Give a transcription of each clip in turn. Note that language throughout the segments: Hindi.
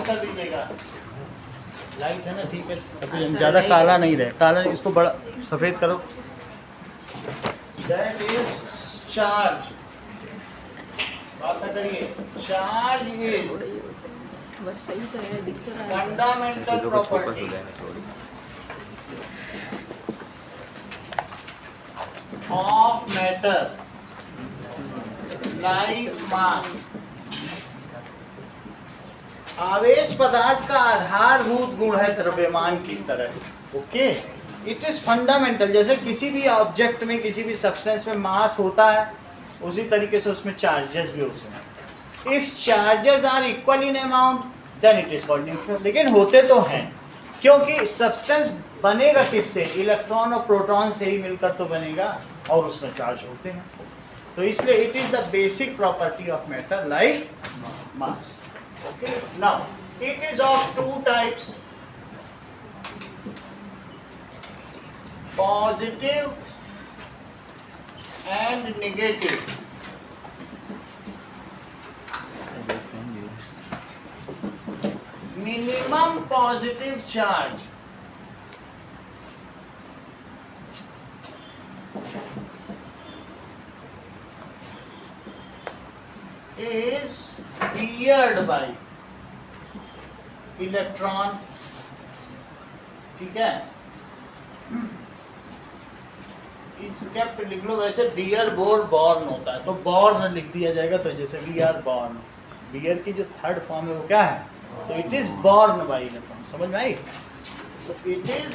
ऑन कर दीजिएगा। लाइट है ना, ठीक है, सफेद ज़्यादा काला नहीं रहे, काला इसको बड़ा सफ़ेद करो। That is charge. बात ना करिए, चार्ज इज बस सही तो है, दिख तो रहा है। Fundamental property of matter like mass. आवेश पदार्थ का आधारभूत गुण है द्रव्यमान की तरह। Okay, it is fundamental. जैसे किसी भी ऑब्जेक्ट में, किसी भी सब्सटेंस में मास होता है, उसी तरीके से उसमें चार्जेस भी होते हैं। If charges are equal in amount then it is called neutral. लेकिन होते तो हैं, क्योंकि सब्सटेंस बनेगा किससे? इलेक्ट्रॉन और प्रोटॉन से ही मिलकर तो बनेगा, और उसमें चार्ज होते हैं। तो इसलिए it is the basic property of matter like mass. Okay, now it is of two types, positive and negative. Minimum positive charge is beared by electron। ठीक है, इस कैप लिख लो। वैसे बियर बोर बॉर्न होता है, तो बॉर्न लिख दिया जाएगा। तो जैसे वी आर बॉर्न, बियर की जो थर्ड फॉर्म है वो क्या है? तो it is borne by electron. समझ में आई? So it is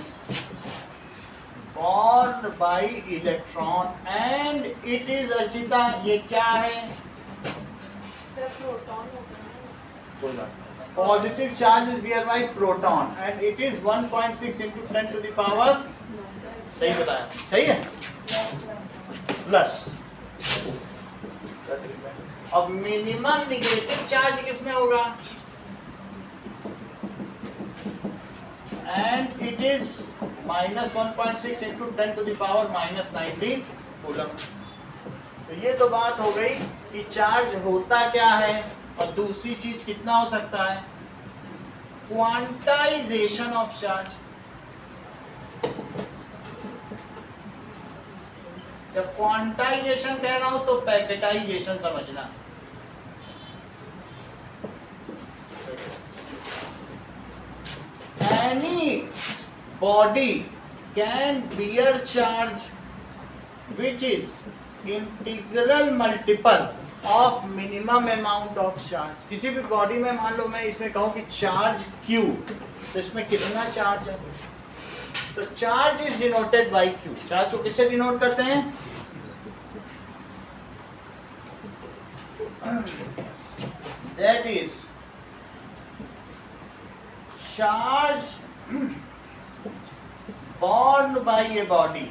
borne by electron and it is, Archita ये क्या है? Positive charge is bear by proton and it is 1.6 into 10 to the power। सही बताया, सही है, प्लस। अब मिनिमम निगेटिव चार्ज किसमें होगा? And it is minus 1.6 into 10 to the power -19 coulomb. तो ये तो बात हो गई कि चार्ज होता क्या है, और दूसरी चीज कितना हो सकता है? Quantization of charge. जब क्वांटाइजेशन कह रहा हूं तो पैकेटाइजेशन समझना। Any body can bear charge which is integral multiple of minimum amount of charge. किसी भी बॉडी में मान लो मैं इसमें कहूं कि चार्ज Q, तो इसमें कितना चार्ज है? तो charge is denoted by Q। Charge को किससे डिनोट करते हैं? That is charge borne by a body.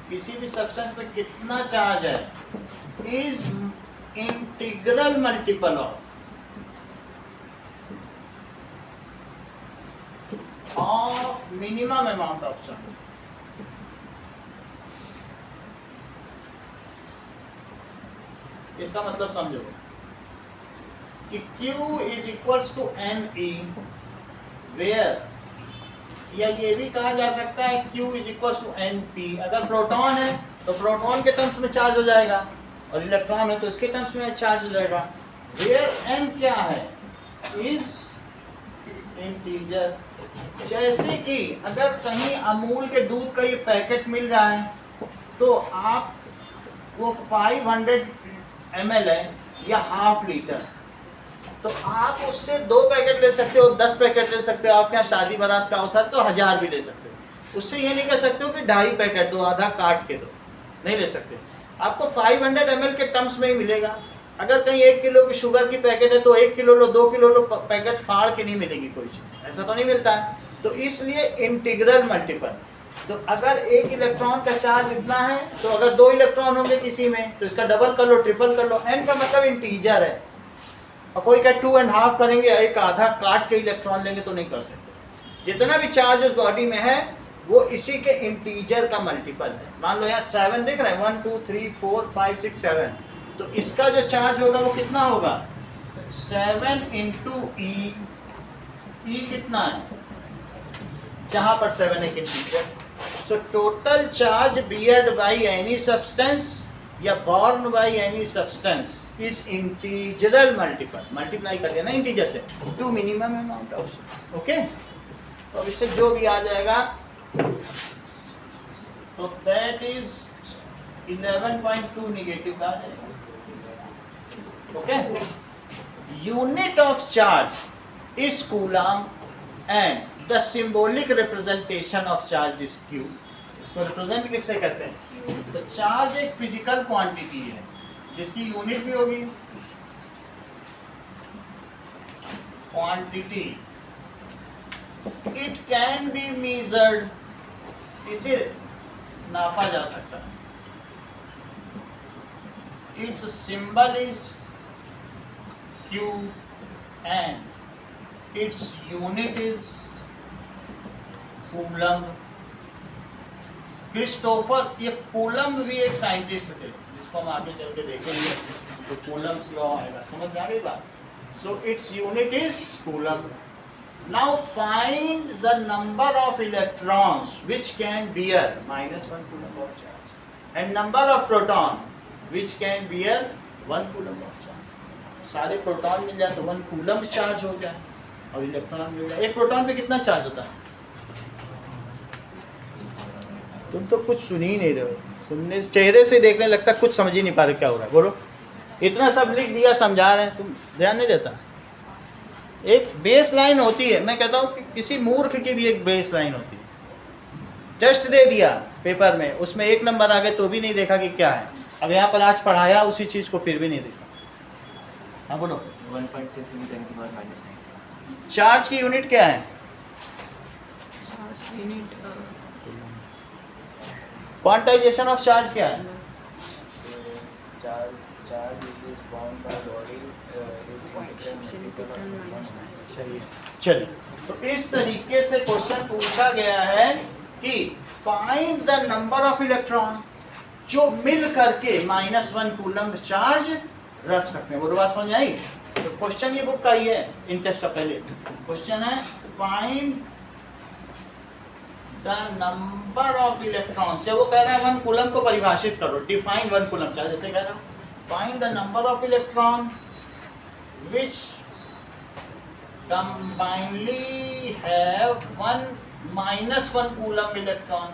किसी भी सब्सटेंस में कितना चार्ज है is integral multiple of minimum amount of charge। इसका मतलब समझो कि Q is equals to NE, where या ये भी कहा जा सकता है Q is equals to NP। अगर प्रोटॉन है तो प्रोटॉन के टर्म्स में चार्ज हो जाएगा, और इलेक्ट्रॉन है तो इसके टर्म्स में चार्ज हो जाएगा। वेयर n क्या है? Is integer. जैसे कि अगर कहीं अमूल के दूध का ये पैकेट मिल रहा है, तो आप वो 500 ml है या ½ लीटर, तो आप उससे 2 पैकेट ले सकते हो, 10 पैकेट ले सकते हो। आपके यहाँ शादी बारात का अवसर तो 1000 भी ले सकते हो। उससे ये नहीं कह सकते हो कि 2.5 पैकेट दो, आधा काट के दो, नहीं ले सकते। आपको 500 ml के टर्म्स में ही मिलेगा। अगर कहीं 1 किलो की शुगर की पैकेट है तो 1 किलो लो, 2 किलो लो, पैकेट फाड़ के नहीं मिलेगी कोई चीज़, ऐसा तो नहीं मिलता है। तो इसलिए इंटीग्रल मल्टीपल। तो अगर एक इलेक्ट्रॉन का चार्ज इतना है, तो अगर 2 इलेक्ट्रॉन होंगे किसी में, तो इसका डबल कर लो, ट्रिपल कर लो। n का मतलब इंटीजर है, और कोई का 2.5 करेंगे, एक आधा काट के इलेक्ट्रॉन लेंगे तो नहीं कर सकते। जितना भी चार्ज उस बॉडी में है वो इसी के इंटीजर का मल्टीपल है। मान लो यहाँ 7 दिख रहा है, 1 2 3 4 5 6 7, तो इसका जो चार्ज होगा वो कितना होगा? 7 into E ई कितना है, जहां पर 7 एक integer. So total charge beared by any substance या borne by any substance is integral multiple, multiply कर दिया ना इंटीजर से, to minimum amount of. Okay, तो इससे जो भी आ जाएगा तो दैट इज 11.2 नेगेटिव आ जाएगा। Okay, unit of charge is coulomb and the symbolic representation of charge is Q. इसको रिप्रेजेंट किससे करते हैं? तो चार्ज एक फिजिकल क्वांटिटी है जिसकी यूनिट भी होगी quantity, it can be measured, इसे नापा जा सकता है, it's symbol is Q and its unit is coulomb. Christopher, ये कूलम भी एक साइंटिस्ट थे जिसको हम आगे चल के देखेंगे, तो कूलम्स लॉ आएगा, समझ में आ गई बात। So its unit is coulomb. Now find the number of electrons which can bear -1 coulomb of charge and number of proton which can bear 1 coulomb of charge. सारे प्रोटॉन मिल जाए तो 1 कूलम चार्ज हो जाए और इलेक्ट्रॉन मिल जाए। एक प्रोटॉन पे कितना चार्ज होता है? तुम तो कुछ सुन ही नहीं रहे हो, सुनने चेहरे से देखने लगता कुछ समझ ही नहीं पा रहे क्या हो रहा है। बोलो, इतना सब लिख दिया, समझा रहे हैं, तुम ध्यान नहीं देता। एक बेस लाइन होती है, मैं कहता हूँ कि किसी मूर्ख की भी एक बेस लाइन होती है। टेस्ट दे दिया पेपर में, उसमें 1 नंबर आ गए तो भी नहीं देखा कि क्या है। अब यहाँ पर आज पढ़ाया उसी चीज़ को, फिर भी नहीं देखा। हाँ बोलो। 1.6 × 10⁻⁹ चार्ज की यूनिट क्या है? Charge unit quantization of charge क्या है? charge is bound by body सही है। चलिए, तो इस तरीके से क्वेश्चन पूछा गया है कि find the number of electron जो मिल करके -1 कूलम चार्ज रख सकते हैं। वो बात समझ आई? तो क्वेश्चन ये बुक का ही है, इन टेस्ट का पहले क्वेश्चन है find the number of electron से वो कह रहा है 1 कूलम को परिभाषित करो, डिफाइन 1 कूलम चार्ज, जैसे कह रहा हूं find the number of electron which combinedly have -1 coulomb electron.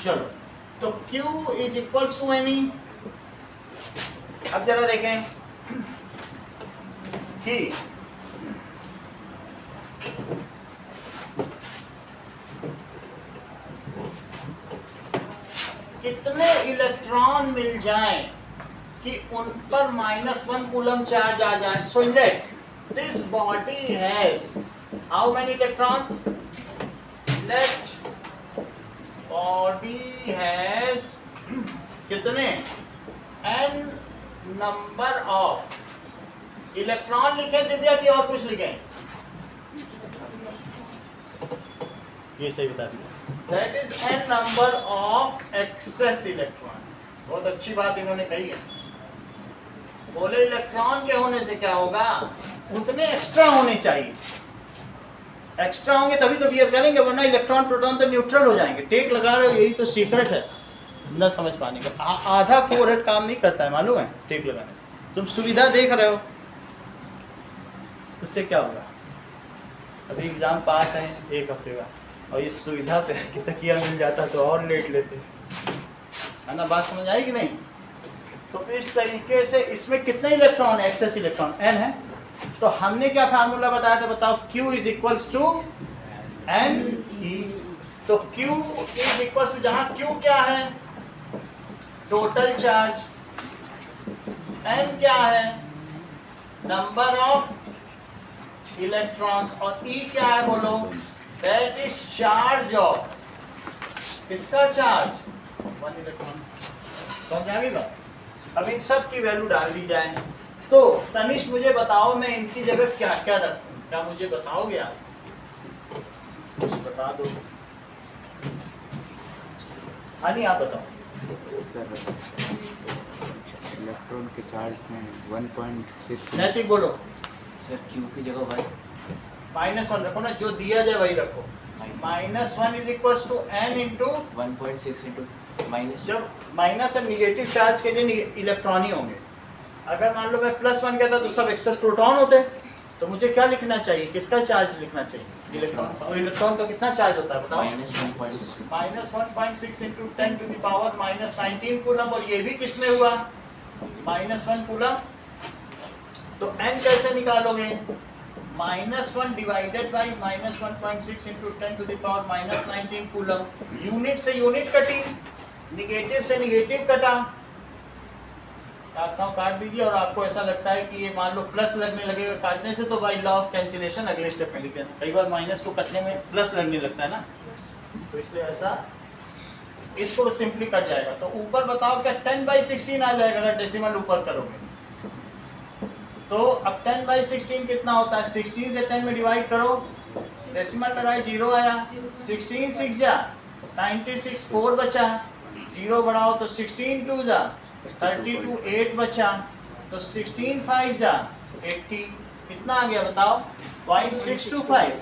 चलो, तो Q is equals to n e. अब जरा देखें कि कितने इलेक्ट्रॉन मिल जाएं कि उन पर -1 कूलम चार्ज आ जाए। So let this body has how many electrons? Let body has कितने n number of इलेक्ट्रॉन लिखे दिव्या कि और कुछ लिखे? ये सही बता दिया। That is n number of excess electron। बहुत अच्छी बात इन्होंने कही है। बोले इलेक्ट्रॉन के होने से क्या होगा? उतने एक्स्ट्रा होने चाहिए। एक्स्ट्रा होंगे तभी तो बिहेव करेंगे, वरना इलेक्ट्रॉन प्रोटॉन तो न्यूट्रल हो जाएंगे। टेक लगा रहे हो, यही तो सीक्रेट है न समझ पाने का। आधा फोरहेड काम नहीं करता है, मालूम है? टेक लगाने से तुम सुविधा देख रहे हो, उससे क्या होगा? अभी एग्जाम पास है 1 हफ्ते का, और ये सुविधा पे कि तकिया मिल जाता तो और लेट लेते, है ना? बात समझ आई कि नहीं? तो इस तरीके से इसमें कितने इलेक्ट्रॉन है? एक्सेस इलेक्ट्रॉन n है। तो हमने क्या फार्मूला बताया था, बताओ? Q is equals to n E। तो Q इज इक्वल्स टू, जहां Q क्या है? Total charge. n क्या है? Number of electrons. और E क्या है बोलो? दैट इज चार्ज ऑफ, किसका चार्ज? 1 इलेक्ट्रॉन। समझ आ गई बात? अब इन सब की वैल्यू डाल दी जाए। तो तनिष मुझे बताओ, मैं इनकी जगह क्या क्या रखूं? क्या मुझे बताओगे आप? कुछ बता दो। हाँ नहीं, आप बताओ। सर, इलेक्ट्रॉन के चार्ज में 1.6। नैतिक बोलो। सर Q की जगह 1। -1 रखो ना, जो दिया जाए वही रखो। -1 is equals to n into 1.6 into minus. जब माइनस और निगेटिव चार्ज के लिए इलेक्ट्रॉन ही होंगे। अगर मान लो मैं +1 कहता तो सब एक्सेस प्रोटॉन होते, तो मुझे क्या लिखना चाहिए, किसका चार्ज लिखना चाहिए, इलेक्ट्रॉन का। और इलेक्ट्रॉन का कितना चार्ज होता है बताओ, -1.6 into 10 to the power -19 coulomb, और ये भी किस में हुआ, -1 कूलम। तो n कैसे निकालोगे, -1 divided by -1.6 into 10 to the power -19 coulomb. Unit से यूनिट कटी, निगेटिव से निगेटिव कटा, काट दीजिए। और आपको ऐसा लगता है कि ये मान लो प्लस लगने लगेगा काटने से, तो बाई लॉ ऑफ कैंसिलेशन अगले स्टेप में लिख देना। कई बार माइनस को कटने में प्लस लगने लगता है ना, तो इसलिए ऐसा इसको सिंपली कट जाएगा। तो ऊपर बताओ क्या 10/16 आ जाएगा अगर डेसिमल ऊपर करोगे। तो अब 10/16 कितना होता है, 16 से 10 में डिवाइड करो, डेसिमल लगाए 0 आया, 16 6 जा 96, 4 बचा, 0 बढ़ाओ तो 16 2 जा 32, 8 बचा, तो 16 5 जा 80, कितना आ गया बताओ, 0.625।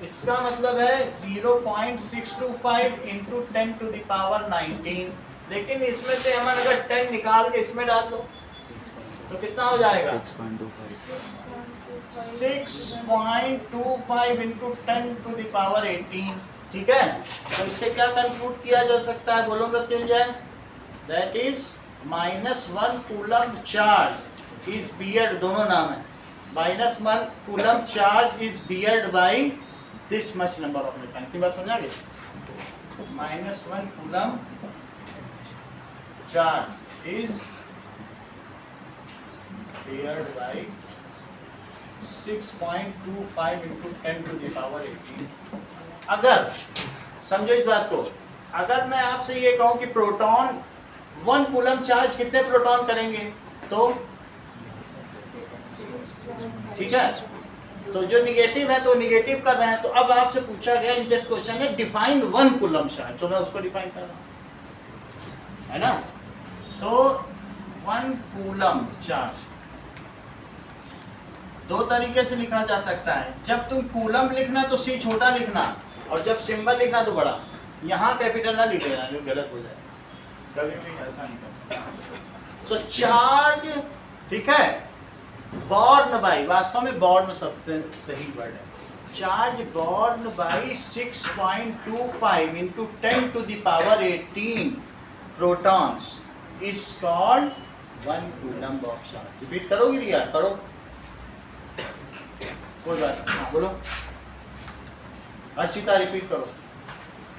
इसका मतलब है 0.625 इंटू 10 टू द पावर 19। लेकिन इसमें से हम अगर 10 निकाल के इसमें डाल दो तो कितना हो जाएगा, 6.25 इंटू 10 टू द पावर 18। ठीक है, तो इससे क्या कंक्लूड किया जा सकता है, बोलो Mrityunjay, that is -1 coulomb charge is beared, दोनों नाम है, -1 coulomb charge is beared by this much number of electron. की बात समझागे, -1 coulomb charge is beared by 6.25 into 10 to the power 18। अगर समझो इस बात को, अगर मैं आपसे ये कहूं कि प्रोटॉन 1 कूलम चार्ज कितने प्रोटॉन करेंगे, तो ठीक है, तो जो निगेटिव है तो निगेटिव कर रहे हैं। तो अब आपसे पूछा गया इंटरेस्ट क्वेश्चन है डिफाइन 1 कूलम चार्ज, तो मैं उसको डिफाइन कर रहा हूं, है ना। तो 1 कूलम चार्ज दो तरीके से लिखा जा सकता है। जब तुम कूलम लिखना तो सी छोटा लिखना, और जब सिंबल लिखना तो बड़ा। यहाँ कैपिटल ना लिख देना जो गलत हो जाए, कभी भी ऐसा नहीं करना। तो चार्ज, ठीक है, बॉर्न बाई, वास्तव में बॉर्न सबसे सही वर्ड है, charge borne by 6.25 into 10 to the power 18 protons is called 1 coulomb of charge. Repeat करोगे दिया, करो, कोई बात नहीं, हाँ बोलो अर्शिता, रिपीट करो।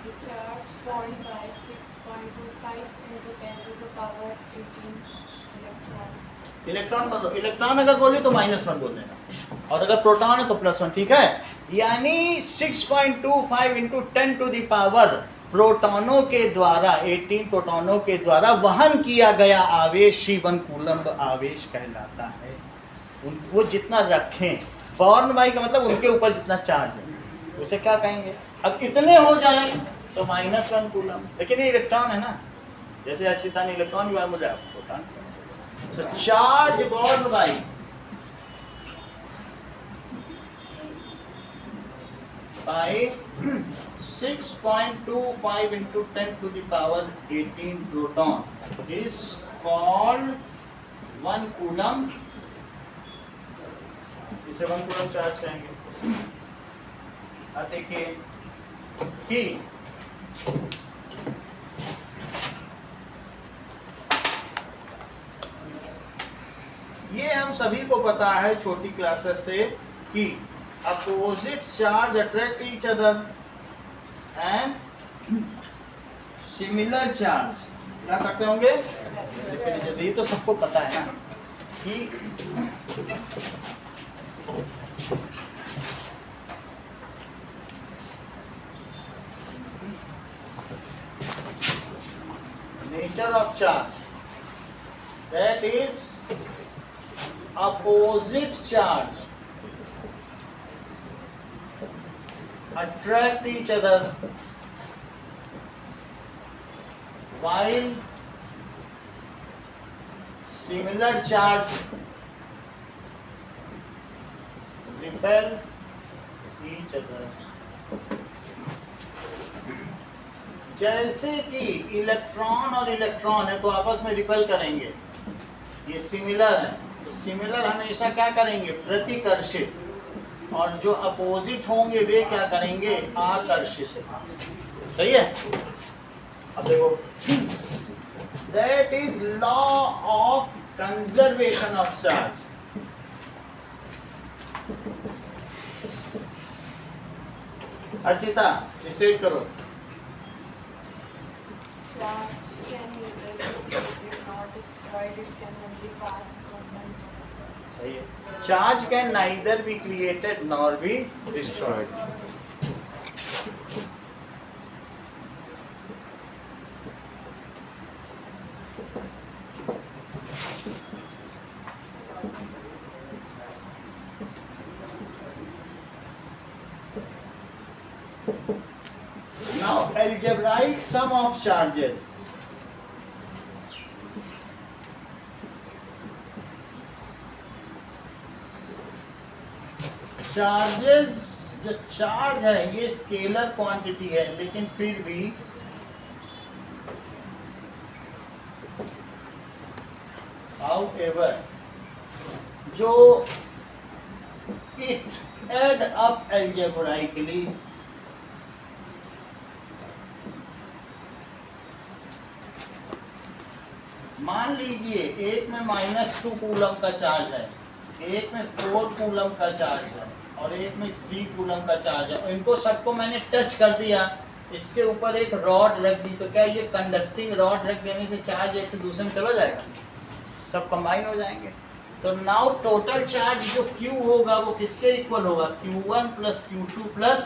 The charge bond by 6.25 into 10 to the power 18 electron. Electron बोलो, इलेक्ट्रॉन अगर बोले तो -1 बोल देना, और अगर प्रोटॉन है तो +1। ठीक है, यानी 6.25 इंटू 10 टू द पावर प्रोटॉनों के द्वारा, 18 प्रोटॉनों के द्वारा वहन किया गया आवेश ही 1 कूलम आवेश कहलाता है। वो जितना रखें, बॉर्न बाई का मतलब उनके ऊपर जितना चार्ज है उसे क्या कहेंगे। अब इतने हो जाए तो -1 कूलम, लेकिन ये इलेक्ट्रॉन है ना, जैसे अर्चिता ने इलेक्ट्रॉन की बात मुझे proton. So charge borne by by 6.25 into 10 to the power 18 proton is called 1 coulomb. इसे 1 coulomb चार्ज कहेंगे। अब देखिए कि ये हम सभी को पता है छोटी क्लासेस से कि opposite charge attract each other and similar charge क्या करते होंगे, ये तो सबको पता है ना कि nature of charge, that is opposite charge attract each other while similar charge repel each other. जैसे कि इलेक्ट्रॉन और इलेक्ट्रॉन है तो आपस में रिपेल करेंगे, ये सिमिलर है, तो सिमिलर हमेशा क्या करेंगे, प्रतिकर्षित, और जो अपोजिट होंगे वे क्या करेंगे, आकर्षित। सही है। अब देखो, that is law of conservation of charge. Archita state करो। Charge can neither be created nor destroyed. It can only pass from one to another. सही है। Charge can neither be created nor be destroyed. Now algebraic sum of charges. Charges, जो चार्ज है ये स्केलर क्वांटिटी है, लेकिन फिर भी however जो it add up algebraically मान लीजिए एक में -2 कूलम का चार्ज है, एक में 4 कूलम का चार्ज है और एक में 3 कूलम का चार्ज है, इनको सबको मैंने टच कर दिया, इसके ऊपर एक रॉड रख दी, तो क्या ये कंडक्टिंग रॉड रख देने से चार्ज एक से दूसरे में चला जाएगा, सब कंबाइन हो जाएंगे। तो नाउ टोटल चार्ज जो Q होगा वो किसके इक्वल होगा, Q1 plus Q2 plus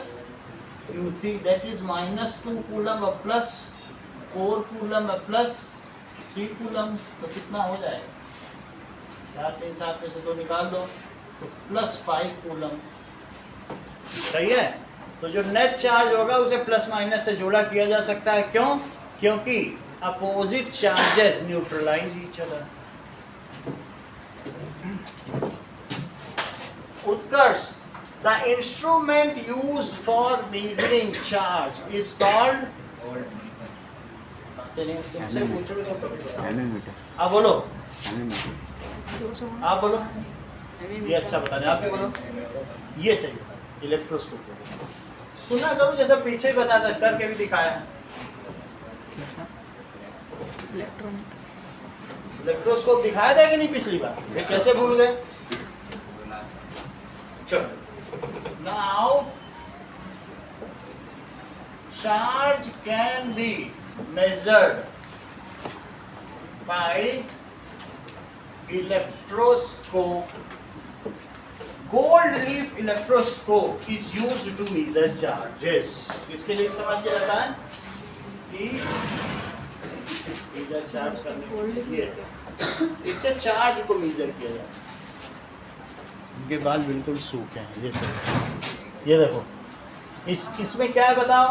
Q3, that is -2 coulomb और प्लस 4 कूलम और प्लस 3 कूलम, तो कितना हो जाएगा, 4 3 7 में से तो निकाल दो, तो प्लस 5 कूलम। सही है। तो जो नेट चार्ज होगा उसे प्लस माइनस से जोड़ा किया जा सकता है, क्यों, क्योंकि opposite charges neutralise each other. Utkarsh, the instrument used for measuring charge is called, तुमसे पूछोगे तो आप बोलो, आप बोलो, ये अच्छा बता रहे, आप क्या बोलो, ये सही है, इलेक्ट्रोस्कोप। सुना करो जैसा पीछे बताया था, करके भी दिखाया। इलेक्ट्रोस्कोप दिखाया था कि नहीं पिछली बार, कैसे भूल गए। चलो, now charge can be measured by electroscope. Gold leaf electroscope is used to measure charges. किसके लिए इस्तेमाल किया जाता है, कि मेजर चार्ज करने के लिए, इससे चार्ज को मेजर किया जाता है। इनके बाल बिल्कुल सूखे हैं, ये सब, ये देखो, इसमें क्या है बताओ,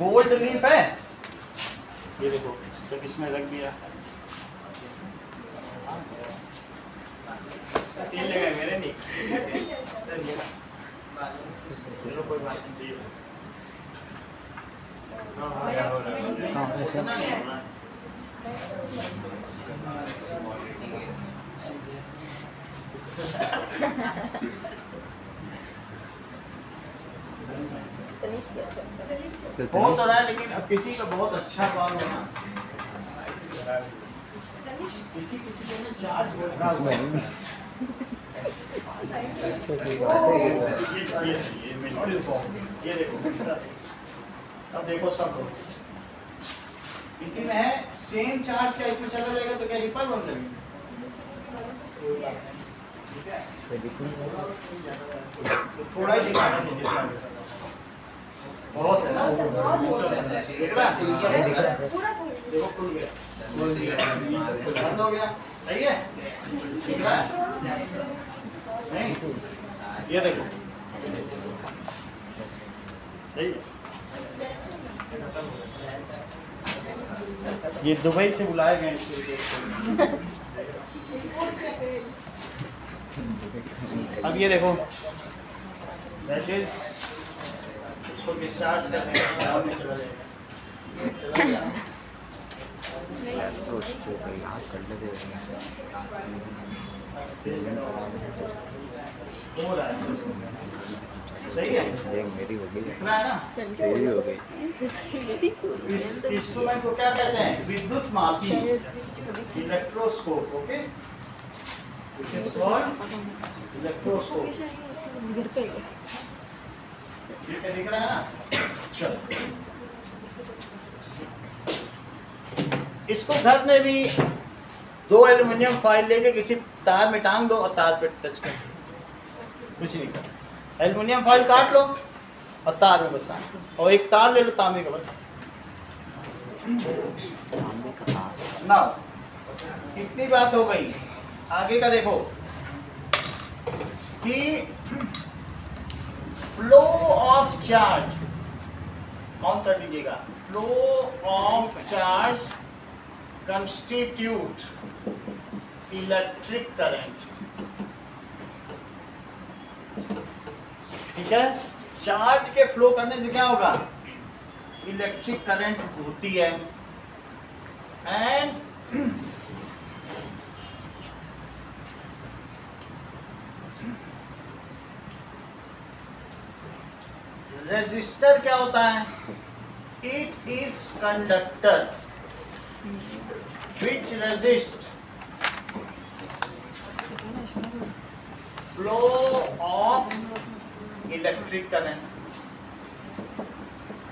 गोल्ड लीफ है, ये देखो, जब इसमें रख दिया, मेरे नहीं, चलो कोई बात नहीं, बहुत हो रहा है, लेकिन अब किसी का बहुत अच्छा काम है ना, किसी किसी को ना चार्ज बहुत रहा हुआ है। ये देखो, अब देखो सब लोग, किसी में है सेम चार्ज, क्या इसमें चला जाएगा तो क्या रिपल बन जाएगी, ठीक है, तो थोड़ा ही दिखाना दीजिए, बहुत है ना, देख रहा है, देखो खुल गया, बंद हो गया, सही है, दिख रहा है, नहीं, ये देखो, सही है। ये दुबई से बुलाए गए हैं। अब ये देखो, दैट इज उसको डिस्चार्ज करने का ग्राउंड में चला जाएगा, चला गया। तो उसको याद कर लेते हो रहा है, सही है, हैं। मेरी हो गई, दिख रहा है ना। तेरी हो गई। इस इंस्ट्रूमेंट को क्या कहते हैं? विद्युत मापी, electroscope. Okay, this is called electroscope. ठीक है, दिख रहा है ना। चलो, इसको घर में भी 2 एल्युमिनियम फॉइल लेके किसी तार में टांग दो और तार पे टच कर, कुछ नहीं करना। एल्युमिनियम फॉइल काट लो और तार में बस टांग दो, और एक तार ले लो तांबे का, बस। तांबे का तार। ना, इतनी बात हो गई। आगे का देखो कि फ्लो ऑफ चार्ज, काउंट कर दीजिएगा। Flow of charge constitute electric current. ठीक है, चार्ज के फ्लो करने से क्या होगा? इलेक्ट्रिक करंट होती है। एंड रेजिस्टर क्या होता है? It is conductor which resist flow of electric current।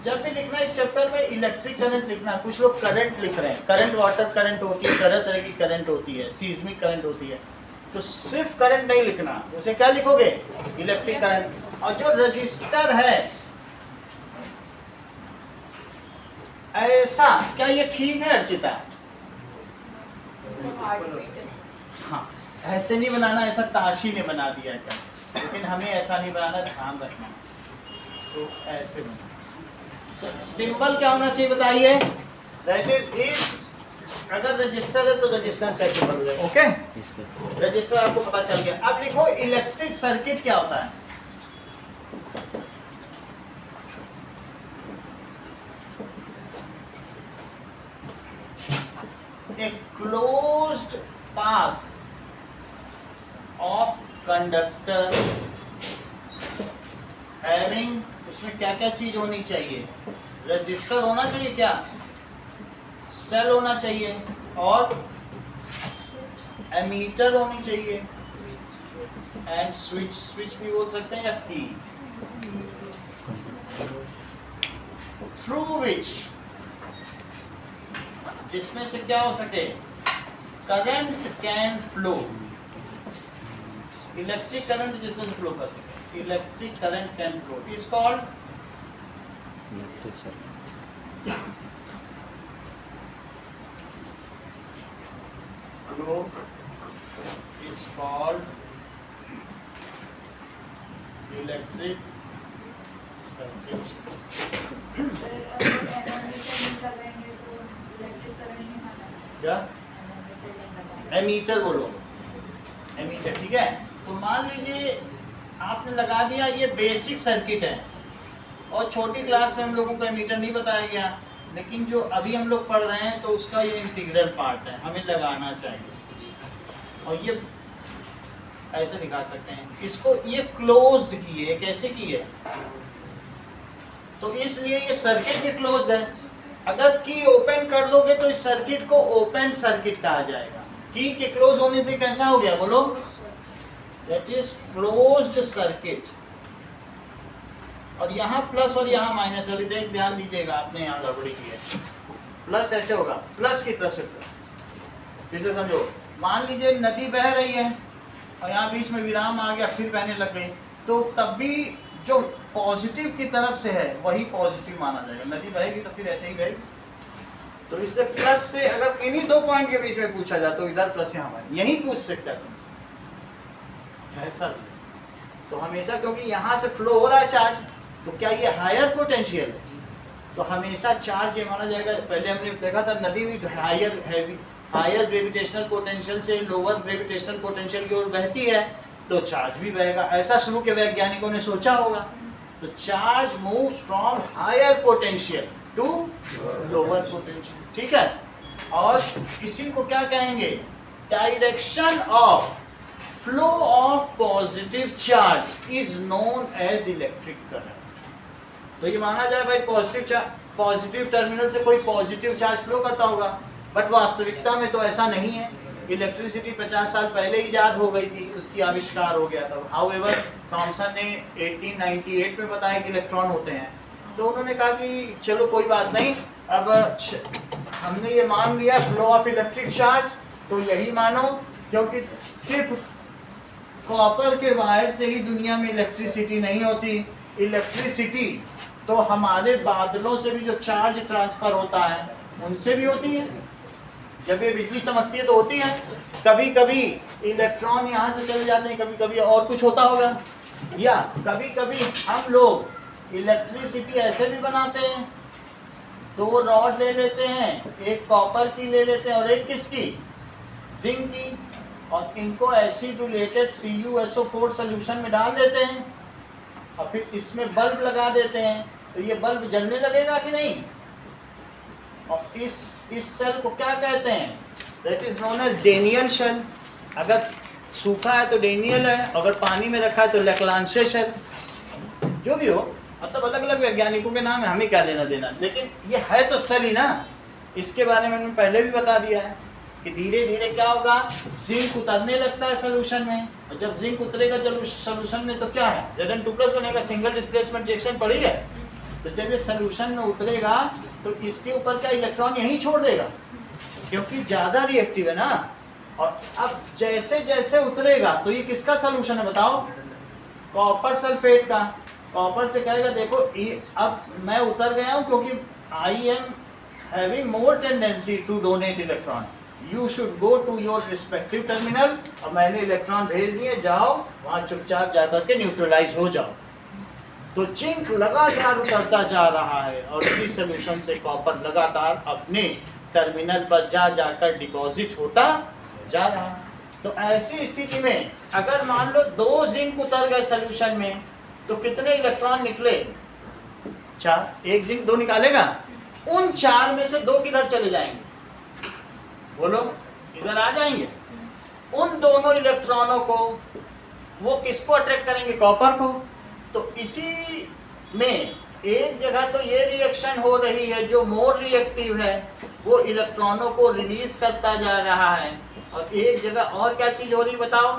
जब भी लिखना इस चैप्टर में इलेक्ट्रिक करंट लिखना, कुछ लोग करंट लिख रहे हैं, करंट वाटर करंट होती है, तरह तरह की करंट होती है, सीस्मिक करंट होती है, तो सिर्फ करंट नहीं लिखना, उसे क्या लिखोगे? Electric current. और जो रजिस्टर है ऐसा, क्या ये ठीक है अर्चिता? हाँ, ऐसे नहीं बनाना, ऐसा ताशी ने बना दिया है, लेकिन हमें ऐसा नहीं बनाना, ध्यान रखना। तो ऐसे बना, सिंबल क्या होना चाहिए बताइए? दैट इज अगर रजिस्टर है तो रजिस्टेंस का सिंबल है। ओके, रजिस्टर आपको पता चल गया। अब लिखो इलेक्ट्रिक सर्किट क्या होता है? A closed path of conductor having, उसमें क्या क्या चीज होनी चाहिए? रजिस्टर होना चाहिए, क्या सेल होना चाहिए, और एमीटर होनी चाहिए, एंड स्विच, स्विच भी बोल सकते हैं, या की, थ्रू विच, जिसमें से क्या हो सके? Current can flow, electric current जिसमें से फ्लो कर सके, electric current can flow, is called flow, is called electric circuit. क्या? एमीटर बोलो, एमीटर। ठीक है, तो मान लीजिए आपने लगा दिया, ये बेसिक सर्किट है, और छोटी क्लास में हम लोगों को एमीटर नहीं बताया गया, लेकिन जो अभी हम लोग पढ़ रहे हैं तो उसका ये इंटीग्रल पार्ट है, हमें लगाना चाहिए। और ये ऐसे दिखा सकते हैं इसको, ये क्लोज्ड की है, कैसे की है? तो इसलिए ये सर्किट भी क्लोज्ड है। अगर की ओपन कर दोगे तो इस सर्किट को ओपन सर्किट कहा जाएगा। की के क्लोज होने से कैसा हो गया बोलो? That is closed circuit. और यहाँ प्लस और यहाँ माइनस, अभी ध्यान दीजिएगा, आपने यहाँ गड़बड़ी की है। प्लस ऐसे होगा, प्लस की तरफ से प्लस। फिर से समझो, मान लीजिए नदी बह रही है और यहाँ बीच में विराम आ गया, फिर बहने लग गई, तो तब भी जो पॉजिटिव की तरफ से है वही पॉजिटिव माना जाएगा। नदी बहेगी तो फिर ऐसे ही बहेगी। तो इससे प्लस से अगर इन्हीं दो पॉइंट के बीच में पूछा जाए तो इधर प्लस यहाँ माइनस, यही पूछ सकता है तुमसे, ऐसा। तो हमेशा, क्योंकि यहाँ से फ्लो हो रहा है चार्ज, तो क्या ये हायर पोटेंशियल है? तो हमेशा चार्ज ये माना जाएगा। पहले हमने देखा था नदी भी हायर ग्रेविटेशनल पोटेंशियल से लोअर ग्रेविटेशनल पोटेंशियल की ओर बहती है, तो चार्ज भी बहेगा। ऐसा शुरू के वैज्ञानिकों ने सोचा होगा। तो charge moves from higher potential to lower potential, ठीक है। और इसी को क्या कहेंगे, direction of flow of positive charge is known as electric current. तो ये माना जाए भाई पॉजिटिव टर्मिनल से कोई पॉजिटिव चार्ज फ्लो करता होगा, बट वास्तविकता में तो ऐसा नहीं है। इलेक्ट्रिसिटी 50 साल पहले ईजाद हो गई थी, उसकी आविष्कार हो गया था। हाउएवर थॉमसन ने 1898 में बताया कि इलेक्ट्रॉन होते हैं, तो उन्होंने कहा कि चलो कोई बात नहीं, अब हमने ये मान लिया फ्लो ऑफ इलेक्ट्रिक चार्ज, तो यही मानो, क्योंकि सिर्फ कॉपर के वायर से ही दुनिया में इलेक्ट्रिसिटी नहीं होती। इलेक्ट्रिसिटी तो हमारे बादलों से भी जो चार्ज ट्रांसफर होता है उनसे भी होती है। जब ये बिजली चमकती है तो होती है, कभी कभी इलेक्ट्रॉन यहाँ से चले जाते हैं, कभी कभी और कुछ होता होगा, या कभी कभी हम लोग इलेक्ट्रिसिटी ऐसे भी बनाते हैं, दो रॉड ले लेते हैं, एक कॉपर की ले लेते हैं और एक किसकी, जिंक की, और इनको एसिडुलेटेड CuSO4 सोल्यूशन में डाल देते हैं और फिर इसमें बल्ब लगा देते हैं, तो ये बल्ब जलने लगेगा कि नहीं। और इस सेल को क्या कहते हैं, that is known as Daniell cell. अगर सूखा है तो डेनियल है, अगर पानी में रखा है तो लैक्लांशे शेल, जो भी हो, मतलब अलग अलग वैज्ञानिकों के नाम है, हमें क्या लेना देना, लेकिन ये है तो सेल ही ना। इसके बारे में मैंने पहले भी बता दिया है कि धीरे धीरे क्या होगा, जिंक उतरने लगता है सोल्यूशन में, और जब जिंक उतरेगा सोल्यूशन में तो क्या है, Zn2+ बनेगा, सिंगल डिस्प्लेसमेंट रिएक्शन पड़ी है। तो जब ये सोल्यूशन में उतरेगा तो इसके ऊपर क्या इलेक्ट्रॉन यहीं छोड़ देगा, क्योंकि ज़्यादा रिएक्टिव है ना। और अब जैसे जैसे उतरेगा तो ये किसका सोल्यूशन है बताओ, कॉपर सल्फेट का। कॉपर से कहेगा देखो अब मैं उतर गया हूँ, क्योंकि I am having more tendency to donate electron, you should go to your respective terminal, और मैंने इलेक्ट्रॉन भेज दिए, जाओ वहाँ चुपचाप जा करके न्यूट्रलाइज हो जाओ। तो जिंक लगातार उतरता जा रहा है और इसी सोल्यूशन से कॉपर लगातार अपने टर्मिनल पर जा जाकर डिपॉजिट होता जा रहा है। तो ऐसी स्थिति में अगर मान लो 2 जिंक उतर गए सोल्यूशन में, तो कितने इलेक्ट्रॉन निकले, 4। एक जिंक 2 निकालेगा, उन 4 में से 2 किधर चले जाएंगे, बोलो, इधर आ जाएंगे। उन दोनों इलेक्ट्रॉनों को वो किसको अट्रैक्ट करेंगे, कॉपर को। तो इसी में एक जगह तो ये रिएक्शन हो रही है जो मोर रिएक्टिव है, वो इलेक्ट्रॉनों को रिलीज करता जा रहा है, और एक जगह और क्या चीज हो रही बताओ,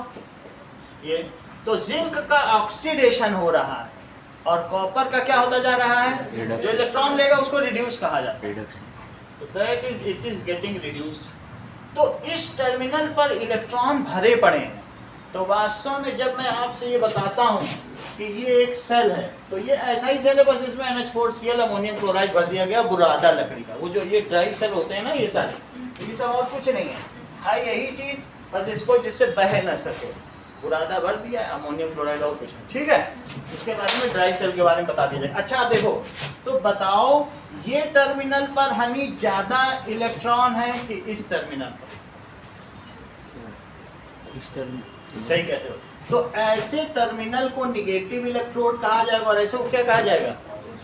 ये तो जिंक का ऑक्सीडेशन हो रहा है और कॉपर का क्या होता जा रहा है, जो इलेक्ट्रॉन लेगा उसको रिड्यूस कहा जाता है, तो that is it is getting reduced. तो इस टर्मिनल पर इलेक्ट्रॉन भरे पड़े हैं। तो वास्तव में जब मैं आपसे ये बताता हूँ कि ये एक सेल है, तो ये ऐसा ही सेल है, बस इसमें NH4Cl अमोनियम क्लोराइड भर दिया गया, बुरादा लकड़ी का। वो जो ये ड्राई सेल होते हैं ना, ये सारे, ये सब और कुछ नहीं है यही चीज, बस इसको जिससे बह न सके, बुरादा भर दिया है, अमोनियम क्लोराइड और कुछ नहीं, ठीक है। इसके बारे में ड्राई सेल के बारे में बता दीजिए। अच्छा आप देखो, तो बताओ ये टर्मिनल पर हनी ज्यादा इलेक्ट्रॉन है कि इस टर्मिनल पर, सही कहते हो। तो ऐसे टर्मिनल को निगेटिव इलेक्ट्रोड कहा जाएगा और ऐसे को क्या कहा जाएगा,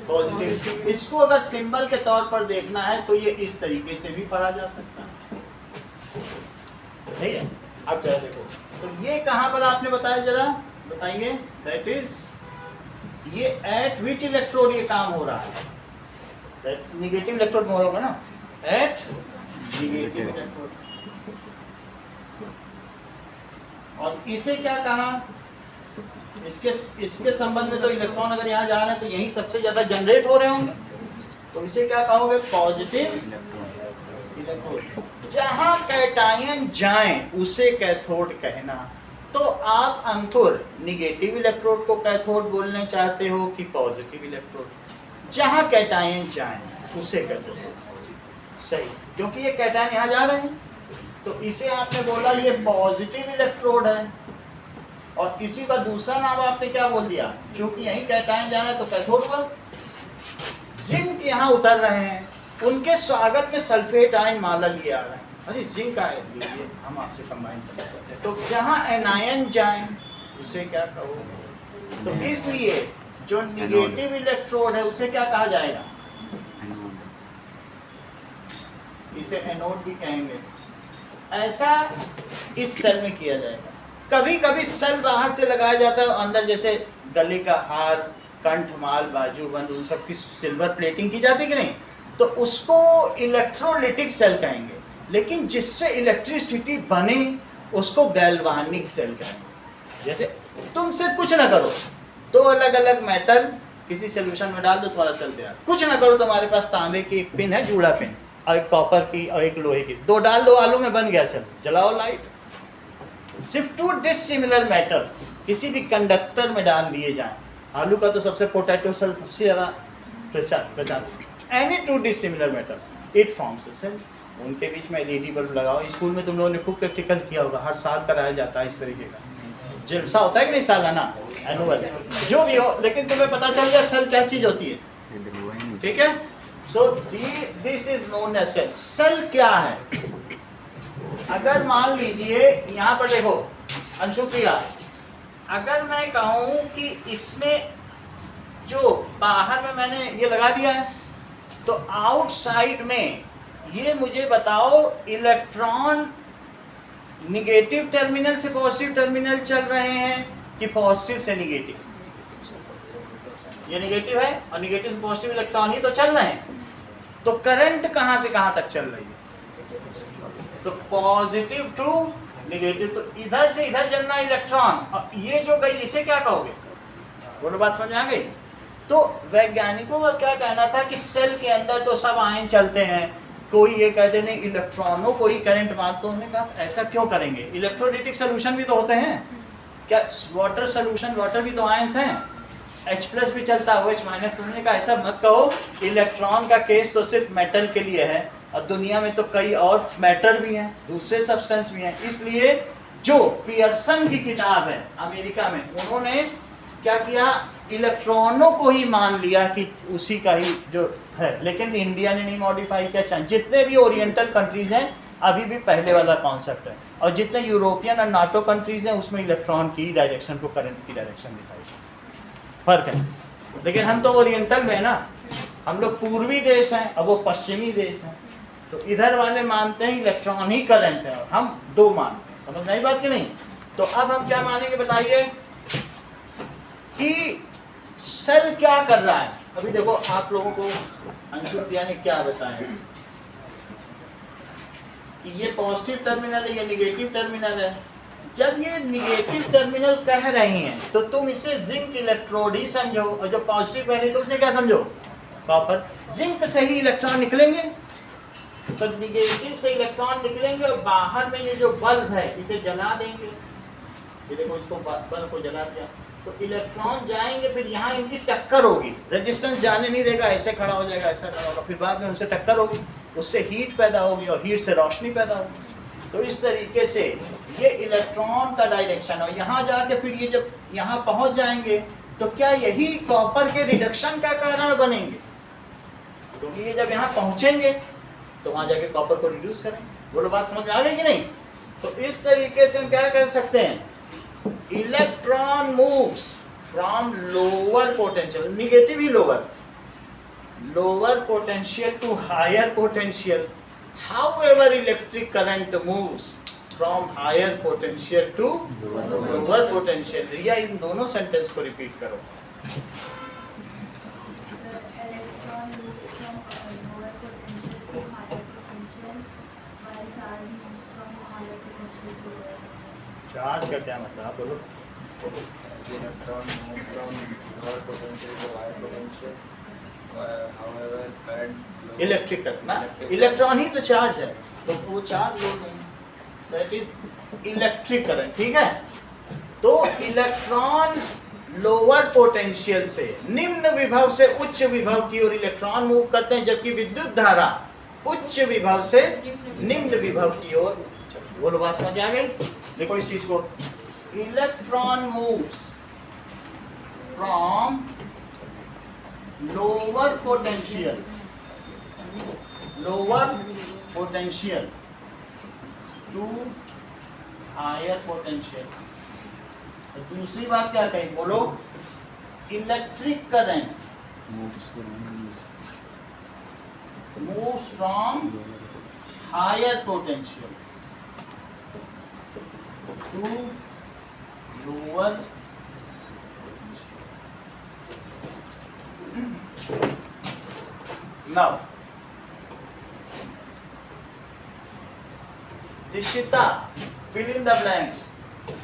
पॉजिटिव। इसको अगर सिंबल के तौर पर देखना है तो ये इस तरीके से भी पढ़ा जा सकता है, ठीक है। अब जरा देखो, तो ये कहाँ पर आपने बताया, जरा बताइए, दैट इज ये एट विच इलेक्ट्रोड ये काम हो रहा है, दैट निगेटिव इलेक्ट्रोड में हो रहा होगा ना, एट निगेटिव इलेक्ट्रोड। और इसे क्या कहा, इसके संबंध में तो इलेक्ट्रॉन अगर यहाँ जा रहे हैं तो यही सबसे ज्यादा जनरेट हो रहे होंगे, तो इसे क्या कहोगे, पॉजिटिव इलेक्ट्रोड। जहां कैटायन जाएं उसे कैथोड कहना। तो आप अंकुर निगेटिव इलेक्ट्रोड को कैथोड बोलने चाहते हो कि पॉजिटिव इलेक्ट्रोड, जहां कैटायन जाएं उसे कैथोड, सही, क्योंकि ये कैटायन यहाँ जा रहे हैं, तो इसे आपने बोला ये पॉजिटिव इलेक्ट्रोड है। और इसी का दूसरा नाम आपने क्या बोल दिया, क्योंकि यही कैटायन जाना है तो कैथोड हुआ। जिंक यहाँ उतर रहे हैं, उनके स्वागत में सल्फेट आयन माला लिए आ रहे हैं, अरे जिंक आयन लीजिए, हम आपसे कंबाइन करना चाहते हैं। तो जहाँ एनायन जाए उसे क्या कहो, तो इसलिए जो निगेटिव इलेक्ट्रोड है उसे क्या कहा जाएगा? एनोड। इसे एनोड भी कहेंगे। ऐसा इस सेल में किया जाएगा। कभी कभी सेल बाहर से लगाया जाता है, अंदर जैसे गले का हार, कंठमाल, बाजूबंद, उन सब की सिल्वर प्लेटिंग की जाती कि नहीं, तो उसको इलेक्ट्रोलिटिक सेल कहेंगे। लेकिन जिससे इलेक्ट्रिसिटी बने उसको गैल्वानिक सेल कहेंगे। जैसे तुम सिर्फ कुछ ना करो, दो अलग अलग मेटल किसी सोल्यूशन में डाल दो, तुम्हारा सेल तैयार। कुछ ना करो, तुम्हारे पास तांबे की एक पिन है, जूड़ा पिन, और एक कॉपर की और एक लोहे की, दो डाल दो आलू में, बन गया सेल। जलाओ लाइट। सिर्फ टू डिसिमिलर मेटल्स किसी भी कंडक्टर में डाल दिए जाएं, आलू का तो सबसे पोटैटो सेल सबसे ज़्यादा प्रचार, any two dissimilar metals it forms a cell. उनके बीच में एलईडी बल्ब लगाओ। स्कूल में तुम लोगों ने खूब प्रैक्टिकल किया होगा, हर साल कराया जाता है इस तरीके का जलसा होता है कि नहीं, सालाना, एनुअल, जो भी हो, लेकिन तुम्हें पता चल गया सेल क्या चीज होती है। ठीक है, so this is known as cell. Cell क्या है? अगर मान लीजिए यहाँ पर देखो अंशुप्रिया, अगर मैं कहूँ कि इसमें जो बाहर में मैंने ये लगा दिया है, तो आउटसाइड में ये मुझे बताओ इलेक्ट्रॉन निगेटिव टर्मिनल से पॉजिटिव टर्मिनल चल रहे हैं कि पॉजिटिव से निगेटिव? ये निगेटिव है और निगेटिव से पॉजिटिव इलेक्ट्रॉन ही तो चल रहे हैं। तो करंट कहां से कहां तक चल रही है? तो पॉजिटिव टू निगेटिव, तो इधर से इधर चलना इलेक्ट्रॉन, और ये जो गई इसे क्या कहोगे? बोलो, बात समझ आ गई? तो वैज्ञानिकों का क्या कहना था कि सेल के अंदर तो सब आयन चलते हैं, कोई ये कहते नहीं इलेक्ट्रॉनों को ही करंट मारते। उन्होंने कहा ऐसा क्यों करेंगे? इलेक्ट्रोलिटिक सोल्यूशन भी तो होते हैं क्या? वाटर सोल्यूशन, वाटर भी तो आयंस हैं, H+ भी चलता है, OH-। उन्होंने कहा ऐसा मत कहो, इलेक्ट्रॉन का केस तो सिर्फ मेटल के लिए है, और दुनिया में तो कई और मैटर भी हैं, दूसरे सब्सटेंस भी हैं। इसलिए जो पियर्सन की किताब है अमेरिका में, उन्होंने क्या किया, इलेक्ट्रॉनों को ही मान लिया कि उसी का ही जो है। लेकिन इंडिया ने नहीं मॉडिफाई किया। जितने भी ओरिएंटल कंट्रीज हैं अभी भी पहले वाला कॉन्सेप्ट है, और जितने यूरोपियन और नाटो कंट्रीज हैं उसमें इलेक्ट्रॉन की डायरेक्शन को करंट की डायरेक्शन दिखाई, फर्क है। लेकिन हम तो ओरिएंटल में है ना, हम लोग पूर्वी देश हैं और वो पश्चिमी देश हैं, तो इधर वाले मानते हैं इलेक्ट्रॉन ही करंट है और हम दो मानते हैं। समझ नहीं बात कि नहीं? तो अब हम क्या मानेंगे बताइए कि सेल क्या कर रहा है। अभी देखो आप लोगों को अंशुप्रिया ने क्या बताया कि ये पॉजिटिव टर्मिनल है, ये निगेटिव टर्मिनल है। जब ये निगेटिव टर्मिनल कह रहे हैं तो तुम इसे जिंक इलेक्ट्रोड ही समझो, और जो पॉजिटिव कह रहे हैं तो उसे क्या समझो? कॉपर। जिंक से ही इलेक्ट्रॉन निकलेंगे, तो निगेटिव से इलेक्ट्रॉन निकलेंगे और बाहर में ये जो बल्ब है इसे जला देंगे। ये देखो इसको बल्ब को जला दिया, तो इलेक्ट्रॉन जाएंगे, फिर यहाँ इनकी टक्कर होगी, रेजिस्टेंस जाने नहीं देगा, ऐसे खड़ा हो जाएगा, ऐसा खड़ा होगा, फिर बाद में उनसे टक्कर होगी, उससे हीट पैदा होगी और हीट से रोशनी पैदा होगी। तो इस तरीके से ये इलेक्ट्रॉन का डायरेक्शन, और यहाँ जाके फिर ये जब यहाँ पहुँच जाएंगे तो क्या यही कॉपर के रिडक्शन का कारण बनेंगे? क्योंकि ये जब यहाँ पहुँचेंगे तो वहाँ जाके कॉपर को रिड्यूस करेंगे। बोलो, बात समझ में आ गई कि नहीं? तो इस तरीके से हम क्या कर सकते हैं, electron moves from lower potential, negative ही lower potential to higher potential. However electric current moves from higher potential to lower potential. Riya इन दोनों सेंटेंस को रिपीट करो। चार्ज का क्या मतलब, आप बोलो। Electron move from lower potential to higher potential. However, current electric ना, इलेक्ट्रॉन ही तो चार्ज है, तो वो चार्ज लोड नहीं, दैट इज इलेक्ट्रिक करंट। ठीक है, तो इलेक्ट्रॉन लोअर पोटेंशियल से निम्न विभव से उच्च विभव की ओर इलेक्ट्रॉन मूव करते हैं, जबकि विद्युत धारा उच्च विभव से निम्न विभव की ओर। बोलो, बात समझ आ गई? देखो इस चीज को, electron moves from lower potential to higher potential. दूसरी बात क्या कही, बोलो, electric current moves from higher potential to lower now. Dishita, fill in the blanks.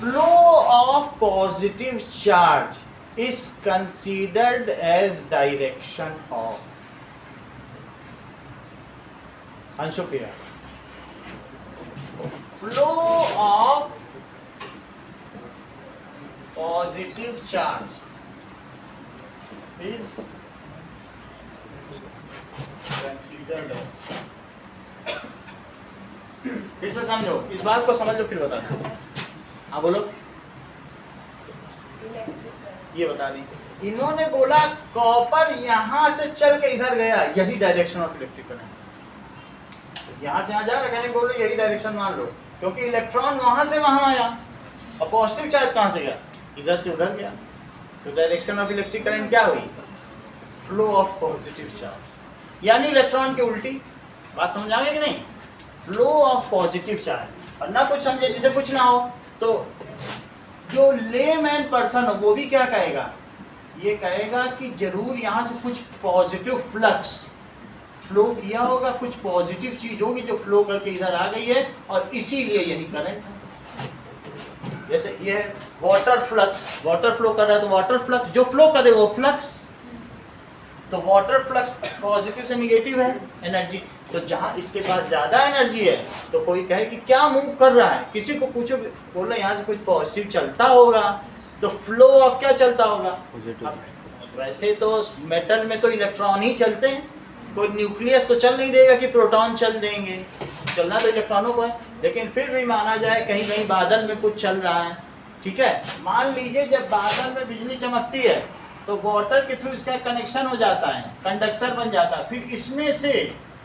Flow of positive charge is considered as direction of. Anshupriya. Flow of positive charge is considered as. फिर से समझो, इस बात को समझ लो फिर बताना। हाँ बोलो। ये बता दी। इन्होंने बोला कॉपर यहां से चल के इधर गया, यही डायरेक्शन ऑफ इलेक्ट्रिक करंट। यहां से यहां जा रहा है, बोलो यही डायरेक्शन मान लो, क्योंकि इलेक्ट्रॉन वहां से वहां आया और पॉजिटिव चार्ज कहां से गया? इधर से उधर गया। तो डायरेक्शन ऑफ इलेक्ट्रिक करंट क्या हुई? फ्लो ऑफ पॉजिटिव चार्ज, यानी इलेक्ट्रॉन की उल्टी। बात समझ आ गई कि नहीं? Flow of positive charge. और ना कुछ समझे जिसे कुछ ना हो, तो जो लेमैन पर्सन हो वो भी क्या कहेगा? ये कहेगा कि जरूर यहाँ से कुछ पॉजिटिव फ्लक्स फ्लो किया होगा, कुछ पॉजिटिव चीज होगी जो फ्लो करके इधर आ गई है और इसीलिए यही करंट है। जैसे ये वाटर फ्लक्स, वाटर फ्लो कर रहा है तो वाटर फ्लक्स, जो फ्लो करे वो फ्लक्स। तो वाटर फ्लक्स पॉजिटिव से निगेटिव है एनर्जी। तो जहां इसके पास ज्यादा एनर्जी है तो कोई कहे कि क्या मूव कर रहा है, किसी को पूछो, बोलो यहाँ से कुछ पॉजिटिव चलता होगा, तो फ्लो ऑफ क्या चलता होगा? वैसे तो मेटल में तो इलेक्ट्रॉन ही चलते हैं, कोई न्यूक्लियस तो चल नहीं देगा कि प्रोटॉन चल देंगे, चलना तो इलेक्ट्रॉनों को है। लेकिन फिर भी माना जाए कहीं कहीं बादल में कुछ चल रहा है, ठीक है। मान लीजिए जब बादल में बिजली चमकती है तो वाटर के थ्रू इसका कनेक्शन हो जाता है, कंडक्टर बन जाता है, फिर इसमें से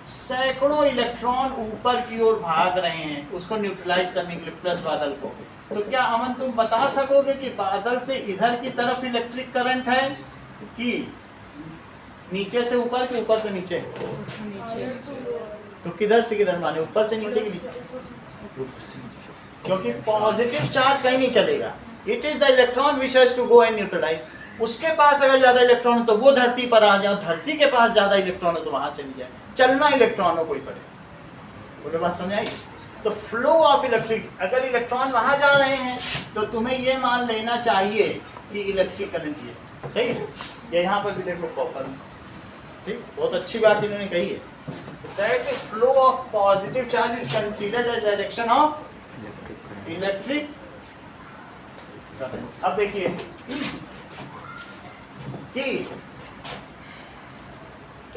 सैकड़ों इलेक्ट्रॉन ऊपर की ओर भाग रहे हैं उसको न्यूट्रलाइज करने के लिए, प्लस बादल को। तो क्या अमन तुम बता सकोगे कि बादल से इधर की तरफ इलेक्ट्रिक करंट है कि नीचे से ऊपर कि ऊपर से नीचे? तो किधर से किधर माने, ऊपर से नीचे कि नीचे? ऊपर से नीचे, क्योंकि पॉजिटिव चार्ज कहीं नहीं चलेगा। It is the electron which has to go and neutralise. उसके पास अगर ज्यादा इलेक्ट्रॉन हो तो वो धरती पर आ जाए, धरती के पास ज्यादा इलेक्ट्रॉन हो तो वहां चली जाए। चलना इलेक्ट्रॉनों को ही पड़े। बोलो बात समझ आई? तो फ्लो ऑफ इलेक्ट्रिक, अगर इलेक्ट्रॉन वहां जा रहे हैं तो तुम्हें ये मान लेना चाहिए कि इलेक्ट्रिक करंट है। सही है? ये यहाँ पर भी देखो कॉपर, ठीक, बहुत अच्छी बात इन्होंने कही है। That is flow of positive charge is considered as direction of electric current. अब देखिए कि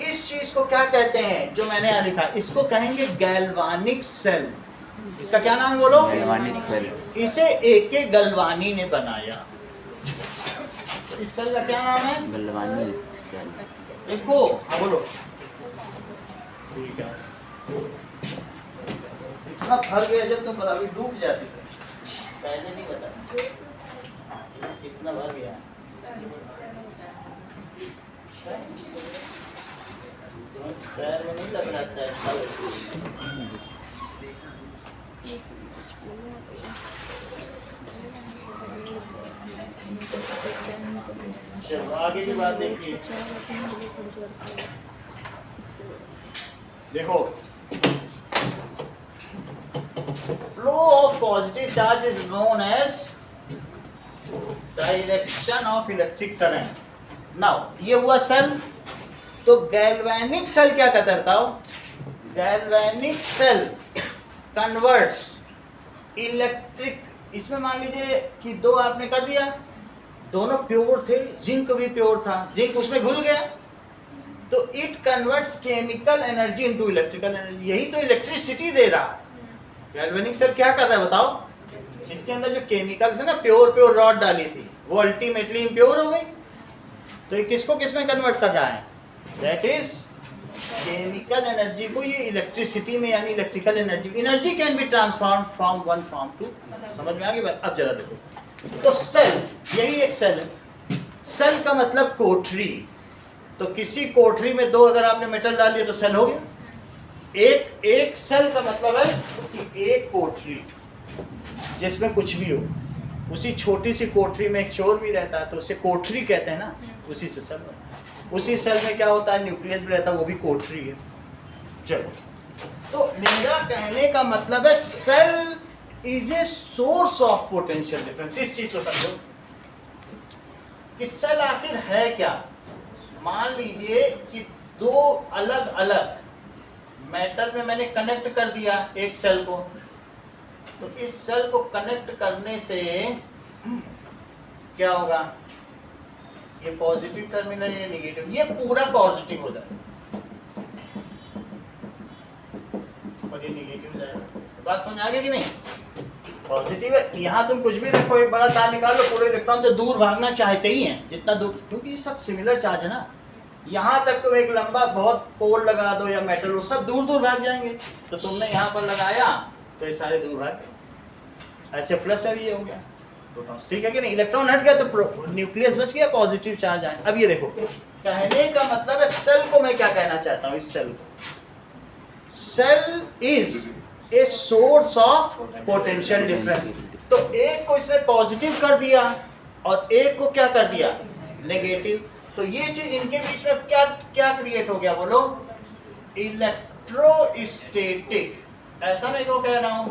इस चीज को क्या कहते हैं जो मैंने यहाँ लिखा, इसको कहेंगे गैल्वानिक सेल। इसका क्या नाम है बोलो? Galvanic cell. इसे एके गलवानी ने बनाया। तो इस सेल का क्या नाम है? Galvanic cell. देखो, हाँ बोलो। ठीक है, इतना भर गया जब तुम अभी डूब जाती थे, पहले नहीं बता कितना भर गया। पैर में नहीं लग रहा था। चलो आगे की बात देखिए। देखो, flow of positive charge is known as direction of electric current. Now ये हुआ सेल। तो गैल्वेनिक सेल क्या करता है बताओ? गैल्वेनिक सेल कन्वर्ट्स इलेक्ट्रिक, इसमें मान लीजिए कि दो आपने कर दिया, दोनों प्योर थे, जिंक भी प्योर था, जिंक उसमें घुल गया, तो it converts chemical energy into electrical energy. यही तो इलेक्ट्रिसिटी दे रहा है। गैल्वेनिक सेल क्या कर रहा है बताओ? इसके अंदर जो केमिकल्स है ना, प्योर रॉड डाली थी, वो अल्टीमेटली इम्प्योर हो गई। तो ये किसको किस में कन्वर्ट कर रहा है? दैट इज केमिकल एनर्जी को ये इलेक्ट्रिसिटी में, यानी electrical energy. Energy can be transform from one form to. समझ में आ गई बात? अब जरा देखो, तो सेल, यही एक सेल है। सेल का मतलब कोठरी, तो किसी कोठरी में दो अगर आपने मेटल डाल दिया तो सेल हो गया। एक सेल का मतलब है कि एक कोठरी जिसमें कुछ भी हो, उसी छोटी सी कोठरी में एक चोर भी रहता है तो उसे कोठरी कहते हैं ना, उसी से सेल बनता है। उसी सेल में क्या होता है, न्यूक्लियस भी रहता है, वो भी कोठरी है। चलो, तो मेरा कहने का मतलब है cell is a source of potential difference. इस चीज को समझो कि सेल आखिर है क्या। मान लीजिए कि दो अलग अलग मेटल में मैंने कनेक्ट कर दिया एक सेल को, तो इस सेल को कनेक्ट करने से क्या होगा, ये पॉजिटिव टर्मिनल, ये नेगेटिव, ये पूरा पॉजिटिव हो जाएगा और ये नेगेटिव हो जाएगा। बात समझ आ गई कि नहीं? पॉजिटिव है, यहाँ तुम कुछ भी रखो, एक बड़ा तार निकाल लो, पूरे इलेक्ट्रॉन तो दूर भागना चाहते ही हैं जितना दूर, क्योंकि ये सब सिमिलर चार्ज है ना। यहाँ तक तुम एक लंबा बहुत पोल लगा दो या मेटल, वो सब दूर दूर भाग जाएंगे। तो तुमने यहाँ पर लगाया तो ये सारे दूर भाग गए। ऐसे प्लस है भी ये हो गया प्रोटॉन्स, ठीक है कि नहीं? इलेक्ट्रॉन हट गया तो न्यूक्लियस बच गया, पॉजिटिव चार्ज आए। अब ये देखो, कहने का मतलब है सेल को मैं क्या कहना चाहता हूँ, इस सेल को, cell is a source of potential difference. तो एक को इसने पॉजिटिव कर दिया और एक को क्या कर दिया, नेगेटिव। तो ये चीज इनके बीच में क्या क्या क्रिएट हो गया, बोलो, इलेक्ट्रोस्टैटिक, ऐसा मैं क्यों कह रहा हूं,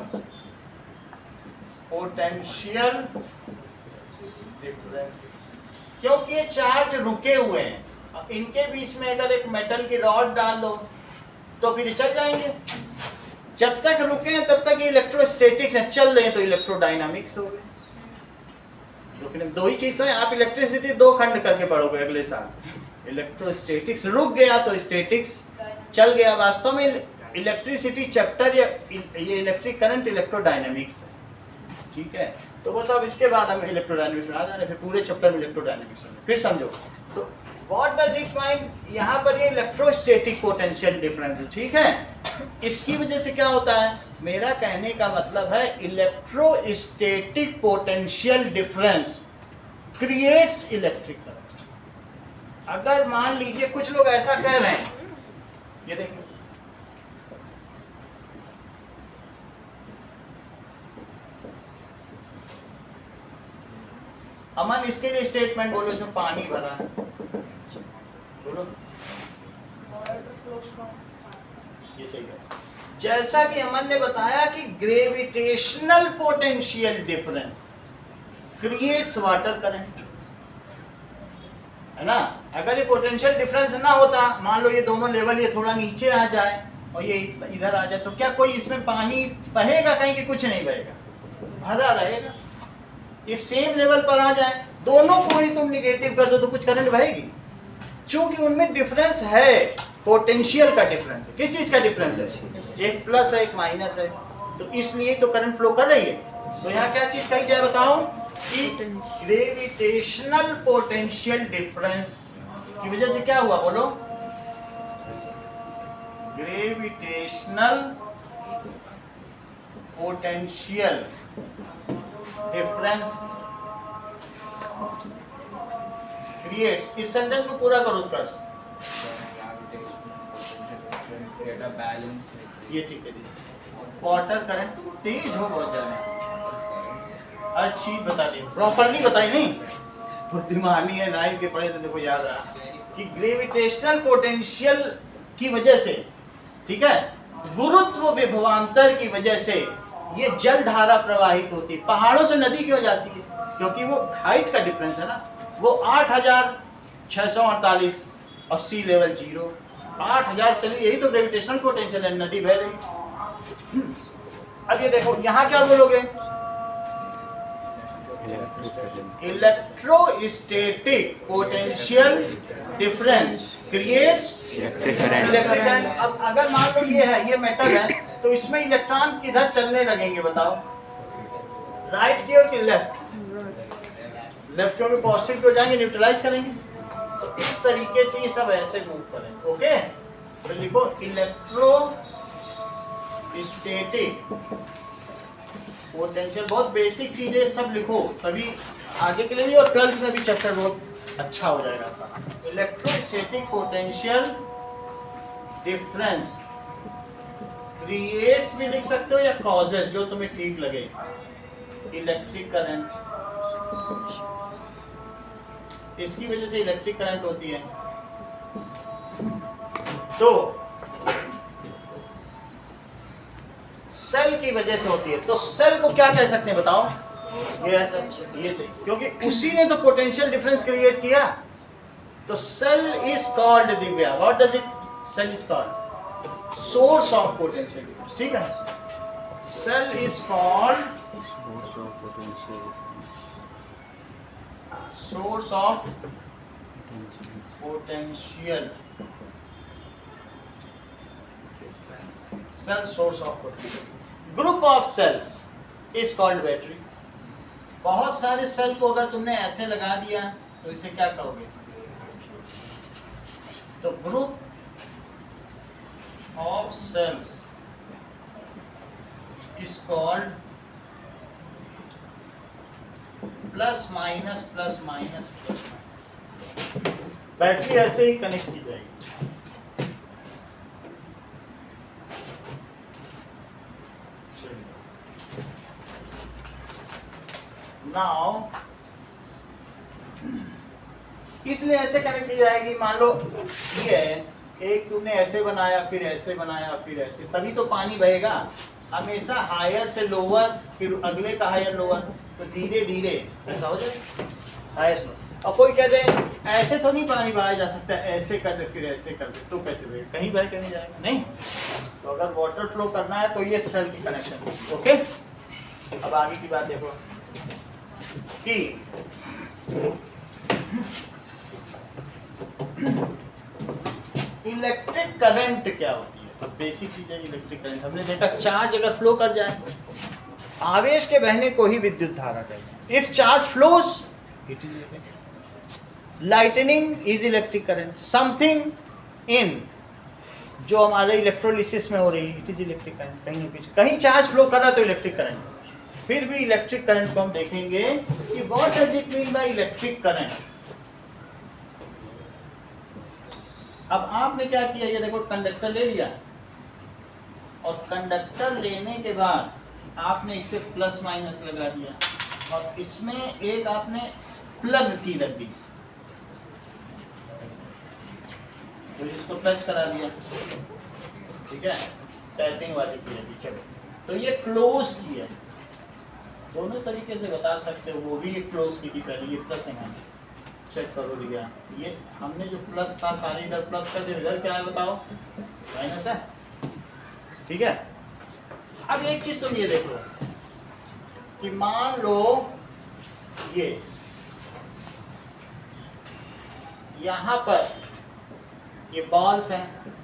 पोटेंशियल डिफरेंस, क्योंकि ये चार्ज रुके हुए हैं। इनके बीच में अगर एक मेटल की रॉड डाल दो तो फिर चल जाएंगे। जब तक रुके हैं तब तक ये इलेक्ट्रोस्टैटिक्स है, चल रहे हैं तो इलेक्ट्रोडायनामिक्स हो गए। दो ही चीज तो है, आप इलेक्ट्रिसिटी दो खंड करके पढ़ोगे अगले साल। इलेक्ट्रोस्टैटिक्स रुक गया तो स्टैटिक्स चल गया। वास्तव में इलेक्ट्रिसिटी चैप्टर या ये इलेक्ट्रिक करंट इलेक्ट्रोडायनामिक्स है, ठीक है? तो बस अब इसके बाद हम इलेक्ट्रोडायनामिक्स में आ जाना, फिर पूरे चैप्टर में इलेक्ट्रोडायनामिक्स में फिर समझो। तो व्हाट डज इट मीन, यहाँ पर ये इलेक्ट्रोस्टैटिक पोटेंशियल डिफरेंस है, ठीक है? इसकी वजह से क्या होता है, मेरा कहने का मतलब है electrostatic potential difference creates electric current. अगर मान लीजिए कुछ लोग ऐसा कह रहे हैं, ये देखिए, अमन इसके लिए स्टेटमेंट बोलो, इसमें पानी भरा है, बोलो। ये सही है। जैसा कि अमन ने बताया कि gravitational potential difference creates water current, है ना? अगर ये पोटेंशियल डिफरेंस ना होता, मान लो ये दोनों लेवल ये थोड़ा नीचे आ जाए और ये इधर आ जाए, तो क्या कोई इसमें पानी बहेगा कहीं कि कुछ नहीं बहेगा, भरा रहेगा। इफ सेम लेवल पर आ जाए, दोनों को ही तुम निगेटिव कर दो तो कुछ करंट बहेगी, क्योंकि उनमें डिफरेंस है, पोटेंशियल का डिफरेंस है। किस चीज का डिफरेंस है, एक प्लस है एक माइनस है, तो इसलिए तो करंट फ्लो कर रही है। तो यहाँ क्या चीज कही जाए बताओ, कि ग्रेविटेशनल पोटेंशियल डिफरेंस की वजह से क्या हुआ, बोलो, ग्रेविटेशनल पोटेंशियल डिफरेंस क्रिएट्स। इस सेंटेंस को पूरा करो उत्कर्ष, ये ठीक है। वाटर करंट तेज हो बहुत ज्यादा, हर चीज बता दी, प्रॉपरली बताई नहीं, बुद्धिमानी है, नाइक के पढ़े थे, देखो याद रहा कि ग्रेविटेशनल पोटेंशियल की वजह से, ठीक है, गुरुत्व विभवांतर की वजह से ये जल धारा प्रवाहित होती है। पहाड़ों से नदी क्यों जाती है, क्योंकि वो हाइट का डिफरेंस है ना, वो 8648 और सी लेवल 0, 8000 चलिए, यही तो ग्रेविटेशनल पोटेंशियल है, नदी बह रही। अब ये देखो यहाँ क्या बोलोगे, electrostatic potential difference creates electric current. अब अगर मान लो ये है, ये मेटल है, तो इसमें इलेक्ट्रॉन किधर चलने लगेंगे बताओ, राइट की ओर कि लेफ्ट? लेफ्ट की ओर पॉजिटिव की ओर जाएंगे, न्यूट्रलाइज करेंगे। तो इस तरीके से ये सब ऐसे मूव करेंगे, ओके? तो लिखो इलेक्ट्रोस्टैटिक पोटेंशियल, बहुत बेसिक चीजें सब लिखो, तभी आगे के लिए भी, और 12th में भी चैप्टर बहुत अच्छा हो जाएगा। इलेक्ट्रोस्टैटिक पोटेंशियल डिफरेंस क्रिएट्स भी लिख सकते हो या कॉजेस, जो तुम्हें ठीक लगे। इलेक्ट्रिक करंट, इसकी वजह से इलेक्ट्रिक करंट होती है। तो सेल की वजह से होती है। तो सेल को क्या कह सकते हैं बताओ? ये ऐसा, ये सही, क्योंकि उसी ने तो पोटेंशियल डिफरेंस क्रिएट किया। तो cell is called, Divya, what does it, cell is called source of potential difference. ठीक है, cell is called source of potential, cell source of potential. Group of cells is called battery. बहुत सारे सेल को अगर तुमने ऐसे लगा दिया तो इसे क्या कहोगे? तो group of cells is called plus minus plus minus plus minus. Battery ऐसे ही कनेक्ट की जाएगी। नाउ इसलिए ऐसे कनेक्ट की जाएगी। मान लो ये है, एक तुमने ऐसे बनाया, फिर ऐसे बनाया, फिर ऐसे, तभी तो पानी बहेगा। हमेशा हायर से लोअर, फिर अगले का हायर लोअर, तो धीरे धीरे ऐसा हो जाए हायर से। और कोई कह दे ऐसे तो नहीं पानी बहाया जा सकता, ऐसे कर दे, फिर ऐसे कर दे, तो कैसे बहेगा? कहीं बह के नहीं जाएगा। नहीं, तो अगर वाटर फ्लो करना है तो ये सेल की कनेक्शन। ओके, अब आगे की बात देखो कि इलेक्ट्रिक करंट क्या होती है। अब बेसिक चीज है इलेक्ट्रिक करंट। हमने देखा चार्ज अगर फ्लो कर जाए, आवेश के बहने को ही विद्युत धारा कहते हैं। If charge flows it is lightning is electric current. Something in जो हमारे इलेक्ट्रोलिसिस में हो रही है, इट इज इलेक्ट्रिक करंट। कहीं कहीं चार्ज फ्लो कर रहा तो इलेक्ट्रिक करंट। फिर भी इलेक्ट्रिक करंट को हम देखेंगे कि what does it mean by electric current. अब आपने क्या किया, ये देखो कंडक्टर ले लिया, और कंडक्टर लेने के बाद आपने इस पे प्लस माइनस लगा दिया, और इसमें एक आपने प्लग की रख दी, तो इसको टच करा दिया। ठीक है, टैपिंग वाली की रख दी। चलो, तो ये क्लोज की है। दोनों तरीके से बता सकते हो। वो भी एक क्लोज की थी पहले, ये प्लस है। चेक करो भैया, ये हमने जो प्लस था सारे इधर प्लस कर दिया, इधर क्या है बताओ? माइनस है। ठीक है, अब एक चीज तुम ये देख लो कि मान लो ये यहां पर ये बॉल्स हैं,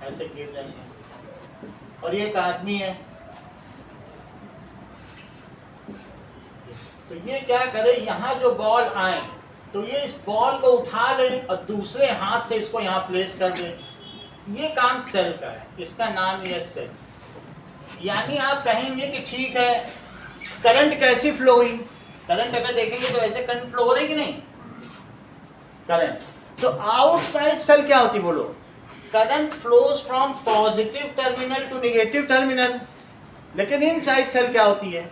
ऐसे गिर रहे हैं, और ये एक आदमी है। तो ये क्या करे, यहाँ जो बॉल आए तो ये इस बॉल को उठा ले और दूसरे हाथ से इसको यहाँ प्लेस कर दे। ये काम सेल का है, इसका नाम ये सेल। यानी आप कहेंगे कि ठीक है, करंट कैसी फ्लो हुई? करंट अगर देखेंगे तो ऐसे करंट फ्लो हो रही कि नहीं? करंट। तो आउटसाइड सेल क्या होती बोलो? Current flows from positive terminal to negative terminal. लेकिन इनसाइड सेल क्या होती है?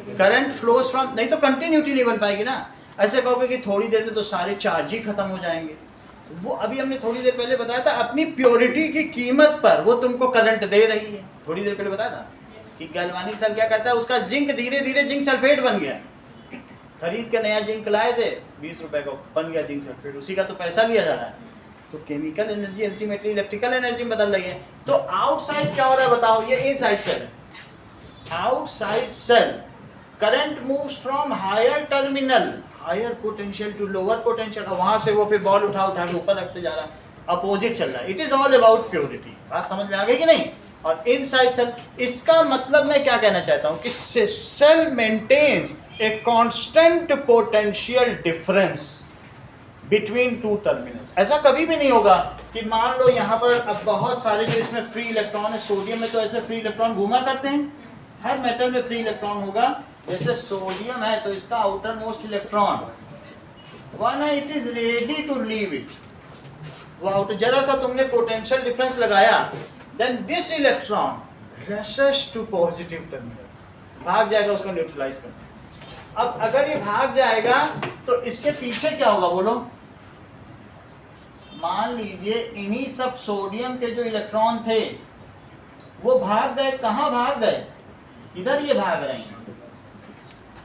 करंट फ्लोज फ्रॉम, नहीं तो कंटिन्यूटी नहीं बन पाएगी ना। ऐसे कहोगे कि थोड़ी देर में तो सारे चार्ज ही खत्म हो जाएंगे। वो अभी हमने थोड़ी देर पहले बताया था, अपनी प्योरिटी की कीमत पर वो तुमको करंट दे रही है। थोड़ी देर पहले बताया था कि गैल्वानिक सेल क्या करता है, उसका जिंक धीरे धीरे जिंक सल्फेट बन गया। खरीद के नया जिंक लाए थे 20 रुपए का, बन गया जिंक सल्फेट, उसी का तो पैसा लिया जा रहा है। तो chemical energy ultimately electrical energy में बदल रही है। तो आउटसाइड क्या हो रहा है बताओ? ये इनसाइड सेल है। Outside cell current moves from higher terminal, higher potential to lower potential, और वहां से वो फिर बॉल उठा उठा के ऊपर रखते जा रहा है, अपोजिट चल रहा है। It is all about purity. बात समझ में आ गई कि नहीं? और इनसाइड सेल, इसका मतलब मैं क्या कहना चाहता हूं कि cell maintains a constant potential difference between two terminals. ऐसा कभी भी नहीं होगा कि मान लो यहाँ पर अब बहुत सारे जो इसमें फ्री इलेक्ट्रॉन है, सोडियम में तो ऐसे फ्री इलेक्ट्रॉन घूमा करते हैं, हर मेटल में फ्री इलेक्ट्रॉन होगा। जैसे सोडियम है तो इसका आउटर मोस्ट इलेक्ट्रॉन वन है it is ready to leave it, वो आउट, जरा सा तुमने पोटेंशियल डिफरेंस लगाया, then this electron rushes to positive terminal, भाग जाएगा उसको न्यूट्रलाइज करने। अब अगर ये भाग जाएगा तो इसके पीछे क्या होगा बोलो? मान लीजिए इन्हीं सब सोडियम के जो इलेक्ट्रॉन थे वो भाग गए, कहाँ भाग गए? इधर ये भाग रहे हैं,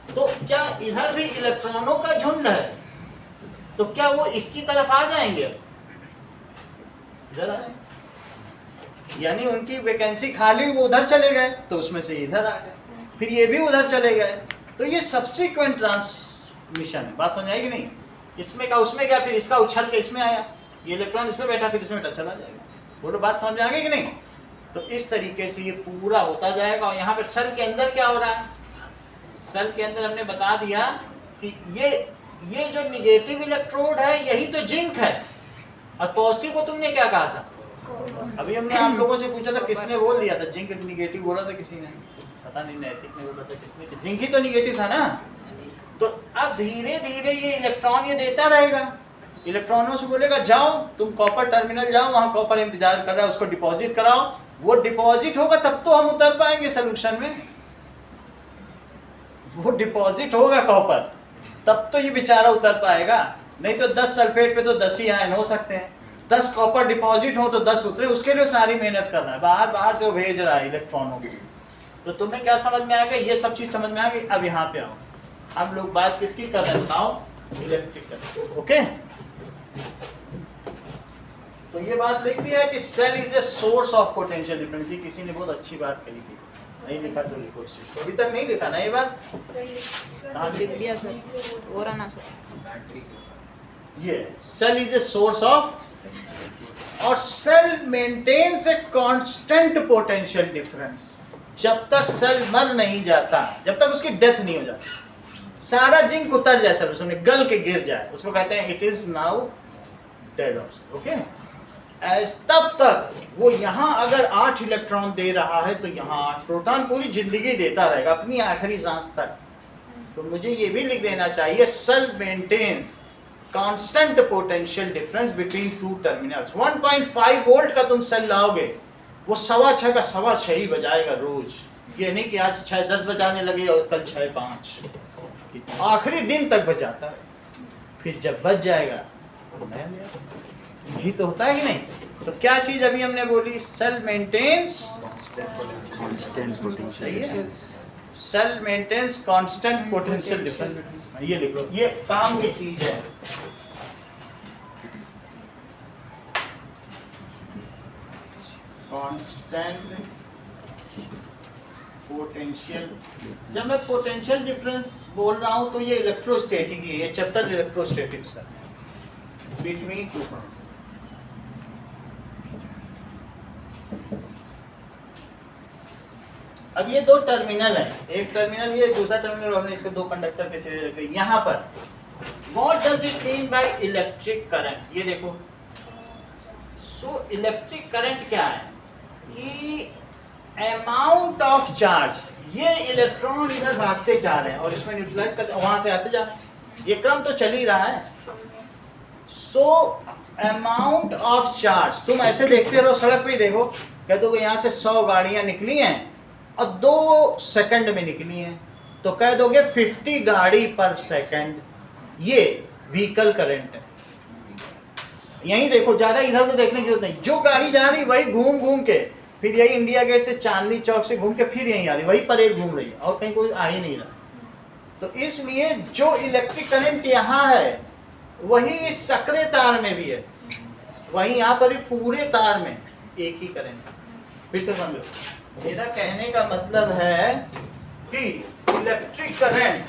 तो क्या इधर भी इलेक्ट्रॉनों का झुंड है, तो क्या वो इसकी तरफ आ जाएंगे? इधर आ जाएंगे, यानी उनकी वैकेंसी खाली, वो उधर चले गए तो उसमें से इधर आ गए, फिर ये भी उधर चले गए, तो ये सबसीक्वेंट ट्रांसमिशन है। बात समझ आई कि नहीं? इसमें का उसमें गया, फिर इसका उछल के इसमें आया, ये इलेक्ट्रॉन इसमें बैठा, फिर इसमें बैठा, चला जाएगा। बोलो बात समझ में आ गई कि नहीं? तो इस तरीके से ये पूरा होता जाएगा। और यहाँ पर सेल के अंदर क्या हो रहा है? सेल के अंदर हमने बता दिया कि ये जो निगेटिव इलेक्ट्रोड है यही तो जिंक है, और पॉजिटिव को तुमने क्या कहा था? अभी हमने आप लोगों से पूछा था, किसने बोल दिया था जिंक निगेटिव बोला था? किसी ने, पता नहीं, नैतिक ने बोला था, किसने? जिंक ही तो निगेटिव था ना। तो अब धीरे धीरे ये इलेक्ट्रॉन ये देता रहेगा, इलेक्ट्रॉनों से बोलेगा जाओ तुम कॉपर टर्मिनल जाओ, वहां कॉपर इंतजार कर रहा है, उसको डिपॉजिट कराओ, वो डिपॉजिट होगा तब तो हम उतर पाएंगे सोल्यूशन में, वो डिपॉजिट होगा कॉपर तब तो ये बेचारा उतर पाएगा, नहीं तो 10 सल्फेट पे तो 10 ही आयन हो सकते हैं, 10 कॉपर डिपॉजिट हो तो 10 उतरे, उसके लिए सारी मेहनत करना है, बाहर से वो भेज रहा है इलेक्ट्रॉनों को। तो तुम्हें क्या समझ में आ गया? ये सब चीज समझ में आ गई। अब यहाँ पे आओ, हम लोग बात किसकी कर रहे हैं बताओ? इलेक्ट्रिकल। ओके, तो ये बात लिख दी है कि cell is a source of potential difference. किसी ने बहुत अच्छी बात कही थी, नहीं लिखा तो लिखो, अभी तक नहीं लिखा ना ये बात? लिख दिया सर, और आना सर। बैटरी ये cell is a source of, और cell maintains a constant potential difference. जब तक सेल मर नहीं जाता, जब तक उसकी डेथ नहीं हो जाती, सारा जिंक उतर जाए सर उसमें, गल के गिर जाए, उसको कहते हैं it is now dead of. Okay, तब तक वो यहाँ अगर 8 इलेक्ट्रॉन दे रहा है तो यहाँ 8 प्रोटॉन पूरी जिंदगी देता रहेगा अपनी आखिरी सांस तक। तो मुझे ये भी लिख देना चाहिए, cell maintains constant potential difference between two terminals. 1.5 volt का तुम सेल लाओगे, वो 6:15 का 6:15 ही बजाएगा रोज। ये नहीं कि आज 6:10 बजाने लगे और कल 6:05, आखिरी दिन तक बजाता है, फिर जब बच जाएगा तो नया ले आओ। यही तो होता है कि नहीं? तो क्या चीज अभी हमने बोली? Cell maintains constant potential difference. Cell maintains constant potential difference. ये लिख लो, ये काम की चीज है। कांस्टेंट पोटेंशियल, जब मैं पोटेंशियल डिफरेंस बोल रहा हूं तो ये इलेक्ट्रोस्टैटिक ही है, ये चैप्टर इलेक्ट्रोस्टैटिक्स का है, बिटवीन टू पॉइंट्स। अब ये दो टर्मिनल है, एक टर्मिनल ये, दूसरा टर्मिनल, हमने इसके दो कंडक्टर के सिरे रखे यहाँ पर। What does it mean by electric current? ये देखो, सो इलेक्ट्रिक करंट क्या है कि अमाउंट ऑफ चार्ज, ये इलेक्ट्रॉन इधर भागते जा रहे हैं और इसमें न्यूट्रलाइज करते, वहां से आते जा रहे हैं, ये क्रम तो चल ही रहा है। सो अमाउंट ऑफ चार्ज, तुम ऐसे देखते रहो, सड़क पे ही देखो, कह दो यहाँ से 100 गाड़ियां निकली हैं और 2 सेकंड में निकली हैं, तो कह दोगे 50 गाड़ी पर सेकंड, ये व्हीकल करंट है। यही देखो, ज्यादा इधर उधर देखने की जरूरत नहीं, जो गाड़ी जा रही वही घूम घूम के, फिर यही इंडिया गेट से चांदनी चौक से घूम के फिर यहीं आ रही, वही परेड घूम रही है, और कहीं कोई आ ही नहीं रहा। तो इसलिए जो इलेक्ट्रिक करंट यहाँ है वही इस सक्रिय तार में भी है, वही यहाँ पर पूरे तार में एक ही करंट। फिर से समझो, मेरा कहने का मतलब है कि इलेक्ट्रिक करंट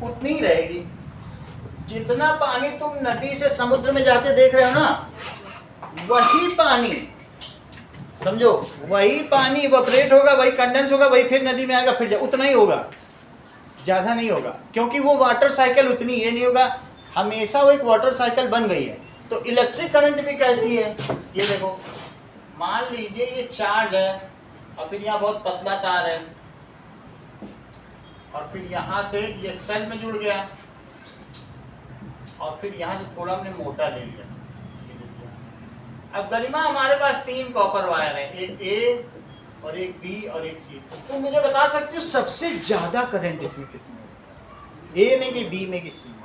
उतनी रहेगी जितना पानी तुम नदी से समुद्र में जाते देख रहे हो ना, वही पानी, समझो, वही पानी इवेपोरेट होगा, वही कंडेंस होगा, वही फिर नदी में आएगा, फिर उतना ही होगा, ज्यादा नहीं होगा, क्योंकि वो वाटर साइकिल उतनी ये नहीं होगा, हमेशा वो एक वाटर साइकिल बन गई है। तो इलेक्ट्रिक करंट भी कैसी है, ये देखो, मान लीजिए ये चार्ज है और फिर यहाँ बहुत पतला तार है और फिर यहाँ से ये सेल में जुड़ गया, और फिर यहाँ से थोड़ा हमने मोटा ले लिया। अब गरिमा हमारे पास 3 कॉपर वायर है, एक ए और एक बी और एक सी। तो मुझे बता सकते हो सबसे ज्यादा करंट इसमें किसमें, ए में कि बी में कि सी में?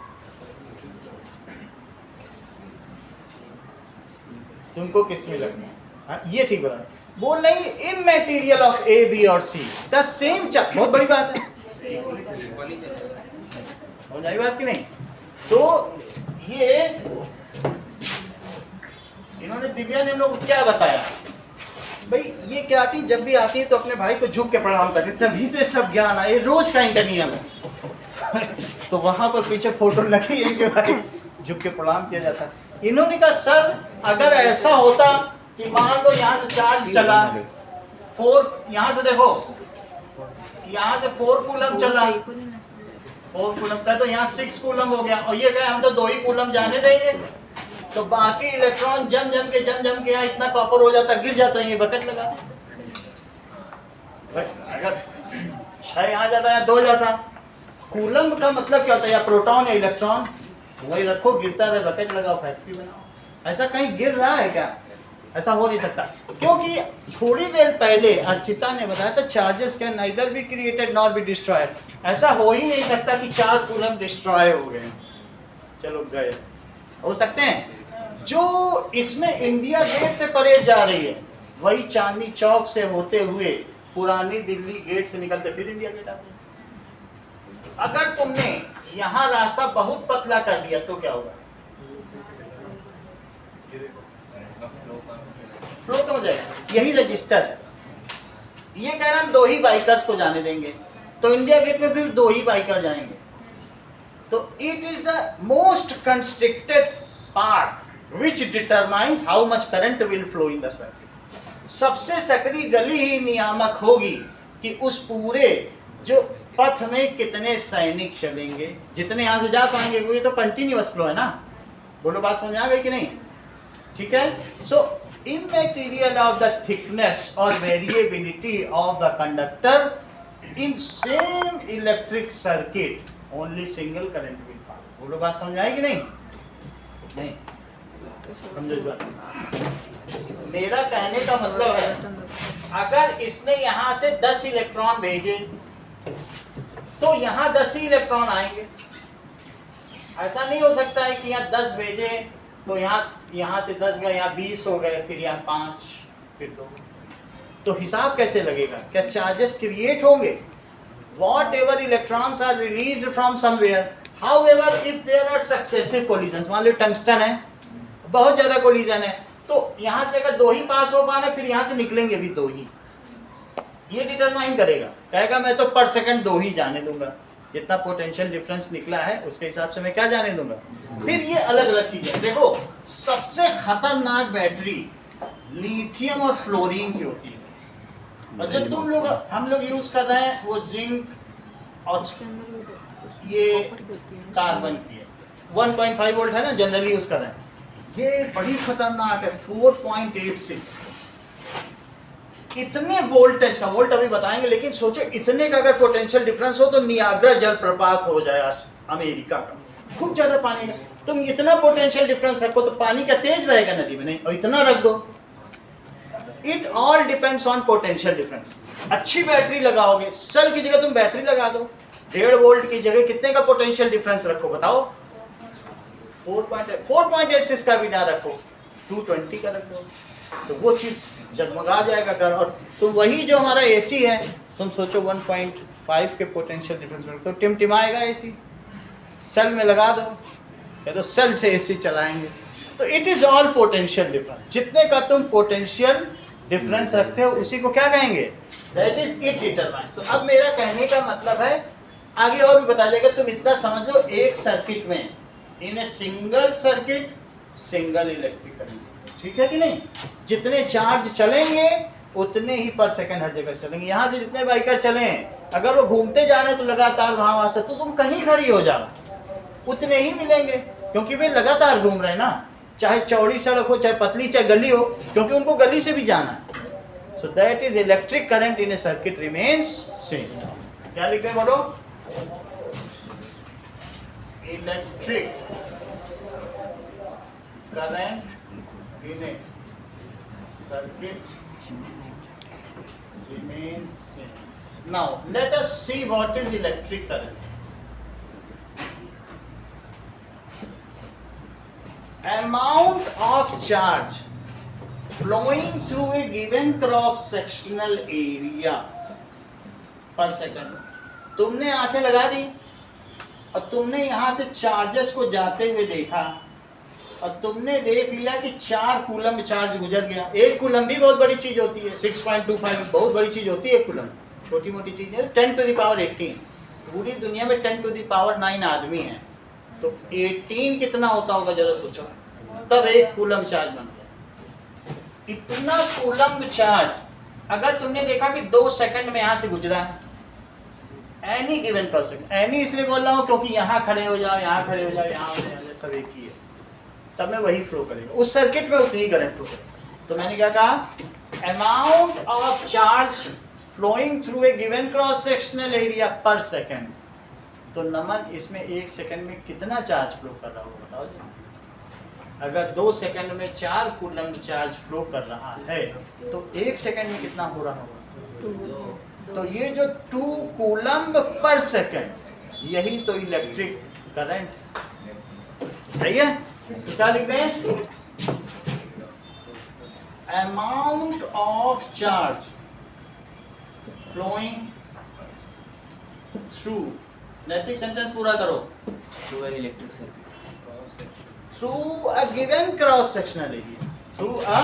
तुमको किसमें लगना है? हाँ, ये ठीक बता। बोल नहीं, इन मटेरियल ऑफ ए बी और सी द सेम चार्ज, बहुत बड़ी बात है, समझ आई बात कि नहीं? तो ये इन्होंने दिव्या ने हम लोग क्या बताया भाई, ये क्या आती जब भी आती है तो अपने भाई को झुक के प्रणाम करते, तभी तो सब ज्ञान आए, रोज का इनका नियम है। तो वहां पर पीछे फोटो लगी है कि भाई झुक के प्रणाम किया जाता है। इन्होंने कहा सर अगर ऐसा होता कि मान लो यहाँ से चार्ज चला 4, यहाँ से देखो यहाँ से 4 कूलम चला, 4 कूलम का तो यहाँ 6 कूलम हो गया, और ये कहे हम तो 2 ही कूलम जाने देंगे, तो बाकी इलेक्ट्रॉन जम जम के यहाँ इतना कॉपर हो जाता, गिर जाता है, ये बकेट लगा। अगर 6 यहाँ जाता या 2 जाता, कूलम का मतलब क्या होता है, या प्रोटॉन या इलेक्ट्रॉन, वही रखो, गिरता रहे, बकेट लगाओ, फैक्ट्री बनाओ। ऐसा कहीं गिर रहा है क्या? ऐसा हो नहीं सकता, क्योंकि थोड़ी देर पहले अर्चिता ने बताया था charges can neither be created nor be destroyed. ऐसा हो ही नहीं सकता कि 4 कूलम डिस्ट्रॉय हो गए, चलो गए, हो सकते हैं। जो इसमें इंडिया गेट से परेड जा रही है, वही चांदनी चौक से होते हुए पुरानी दिल्ली गेट से निकलते फिर इंडिया गेट आते हैं। अगर तुमने यहाँ रास्ता बहुत पतला कर दिया तो क्या होगा? फ्लो कम हो जाएगा। यही रजिस्टर है, ये कह रहे हम 2 ही बाइकर्स को जाने देंगे, तो इंडिया गेट में फिर 2 ही बाइकर जाएंगे। तो it is the most constricted part which determines how much current will flow in the circuit। सबसे सकरी गली ही नियामक होगी कि उस पूरे जो पथ में कितने सैनिक चलेंगे, जितने यहाँ से जा पाएंगे, वो ये तो कंटिन्यूअस फ्लो है ना। बोलो बात समझ आ गई कि नहीं? ठीक है। सो immaterial of the thickness or variability of the conductor in same electric circuit only single current will pass। बोलो बात समझ आई कि नहीं? नहीं समझो इस बात। मेरा कहने का मतलब है अगर इसने यहाँ से 10 इलेक्ट्रॉन भेजे तो यहाँ 10 ही इलेक्ट्रॉन आएंगे। ऐसा नहीं हो सकता है कि यहाँ 10 भेजे तो यहाँ से 10 गए, यहाँ 20 हो गए, फिर यहाँ 5, फिर 2। तो हिसाब कैसे लगेगा? क्या चार्जेस क्रिएट होंगे? Whatever electrons are released from somewhere, however if there are successive collisions, मान लो टंगस्टन है, बहुत ज्यादा कोलिजन है, तो यहाँ से अगर 2 ही पास हो पाना, फिर यहाँ से निकलेंगे भी 2 ही। ये डिटरमाइन करेगा, कहेगा मैं तो पर सेकंड 2 ही जाने दूंगा, जितना पोटेंशियल डिफरेंस निकला है उसके हिसाब से मैं क्या जाने दूंगा। फिर ये अलग अलग चीजें, देखो सबसे खतरनाक बैटरी लिथियम और फ्लोरीन की होती है, और जो हम लोग यूज कर रहे हैं वो जिंक और ये कार्बन की है। 1.5 वोल्ट है ना, जनरली यूज कर रहे हैं। ये बड़ी खतरनाक है, 4.86। इतने वोल्टेज का, वोल्ट अभी बताएंगे, लेकिन सोचो इतने का अगर पोटेंशियल डिफरेंस हो तो नियाग्रा जलप्रपात हो जाए अमेरिका का, खूब ज्यादा पानी का। तुम इतना पोटेंशियल डिफरेंस रखो तो पानी का तेज बहेगा नदी में? नहीं। और इतना रख दो। It all depends on potential difference. अच्छी बैटरी लगाओगे, सेल की जगह तुम बैटरी लगा दो, 1.5 वोल्ट की जगह कितने का पोटेंशियल डिफरेंस रखो बताओ? 4.86 का भी ना रखो, 220 का रख दो, तो वो चीज जगमगा जाएगा घर। और तो वही जो हमारा एसी है, तुम सोचो 1.5 के पोटेंशियल डिफरेंस में तो टिमटिमाएगा एसी। सेल में लगा दो, या तो सेल से एसी चलाएंगे। तो it is all potential difference. जितने का तुम पोटेंशियल डिफरेंस रखते हो उसी को क्या कहेंगे? That is it determines. तो अब मेरा कहने का मतलब है, आगे और भी बता जाएगा, तुम इतना समझ लो, एक सर्किट में in a single circuit single electric current, ठीक है कि नहीं? जितने चार्ज चलेंगे उतने ही पर सेकंड हर जगह चलेंगे। यहाँ से जितने बाइकर चले, अगर वो घूमते जा रहे हैं तो लगातार वहां से, तो तुम कहीं खड़ी हो जाओ उतने ही मिलेंगे, क्योंकि वे लगातार घूम रहे हैं ना, चाहे चौड़ी सड़क हो, चाहे पतली, चाहे गली हो, क्योंकि उनको गली से भी जाना है। So that is electric current in A circuit remains same. क्या लिखते हैं बोलो? electric current in a circuit remains same. Now let us see what is electric current. Amount of charge flowing through a given cross sectional area per second. तुमने आंखें लगा दी और तुमने यहां से चार्जेस को जाते हुए देखा और तुमने देख लिया कि 4 कूलम चार्ज गुजर गया। 1 कूलम भी बहुत बड़ी चीज होती है, 6.25 बहुत बड़ी चीज होती है 1 कूलम, छोटी मोटी चीज है। 10 to the power 18, पूरी दुनिया में 10 to the power 9 आदमी हैं, तो 18 कितना होता होगा जरा सोचो, तब 1 कूलम चार्ज बन गया। इतना कूलम चार्ज अगर तुमने देखा कि 2 सेकंड में यहां से गुजरा है, एनी गिवन परसेंट, एनी इसलिए बोल रहा हूं क्योंकि यहाँ खड़े हो जाओ, यहाँ खड़े हो जाओ, यहाँ हो जाओ, सब एक ही है, सब में वही फ्लो करेगा, उस सर्किट में उतनी ही करंट फ्लो करेगा। तो मैंने क्या कहा, amount of charge flowing through a given cross sectional area पर सेकंड। तो नमन इसमें 1 सेकंड में कितना चार्ज फ्लो कर रहा होगा बताओ जी। अगर 2 सेकंड में 4 कूलम चार्ज फ्लो कर रहा है तो 1 सेकंड में कितना हो रहा होगा? तो ये जो 2 कूलम पर सेकंड, यही तो इलेक्ट्रिक करंट, सही है। तो क्या लिखते हैं, amount of charge flowing through, Naitik sentence पूरा करो, through an electric circuit, through a given cross sectional area, through a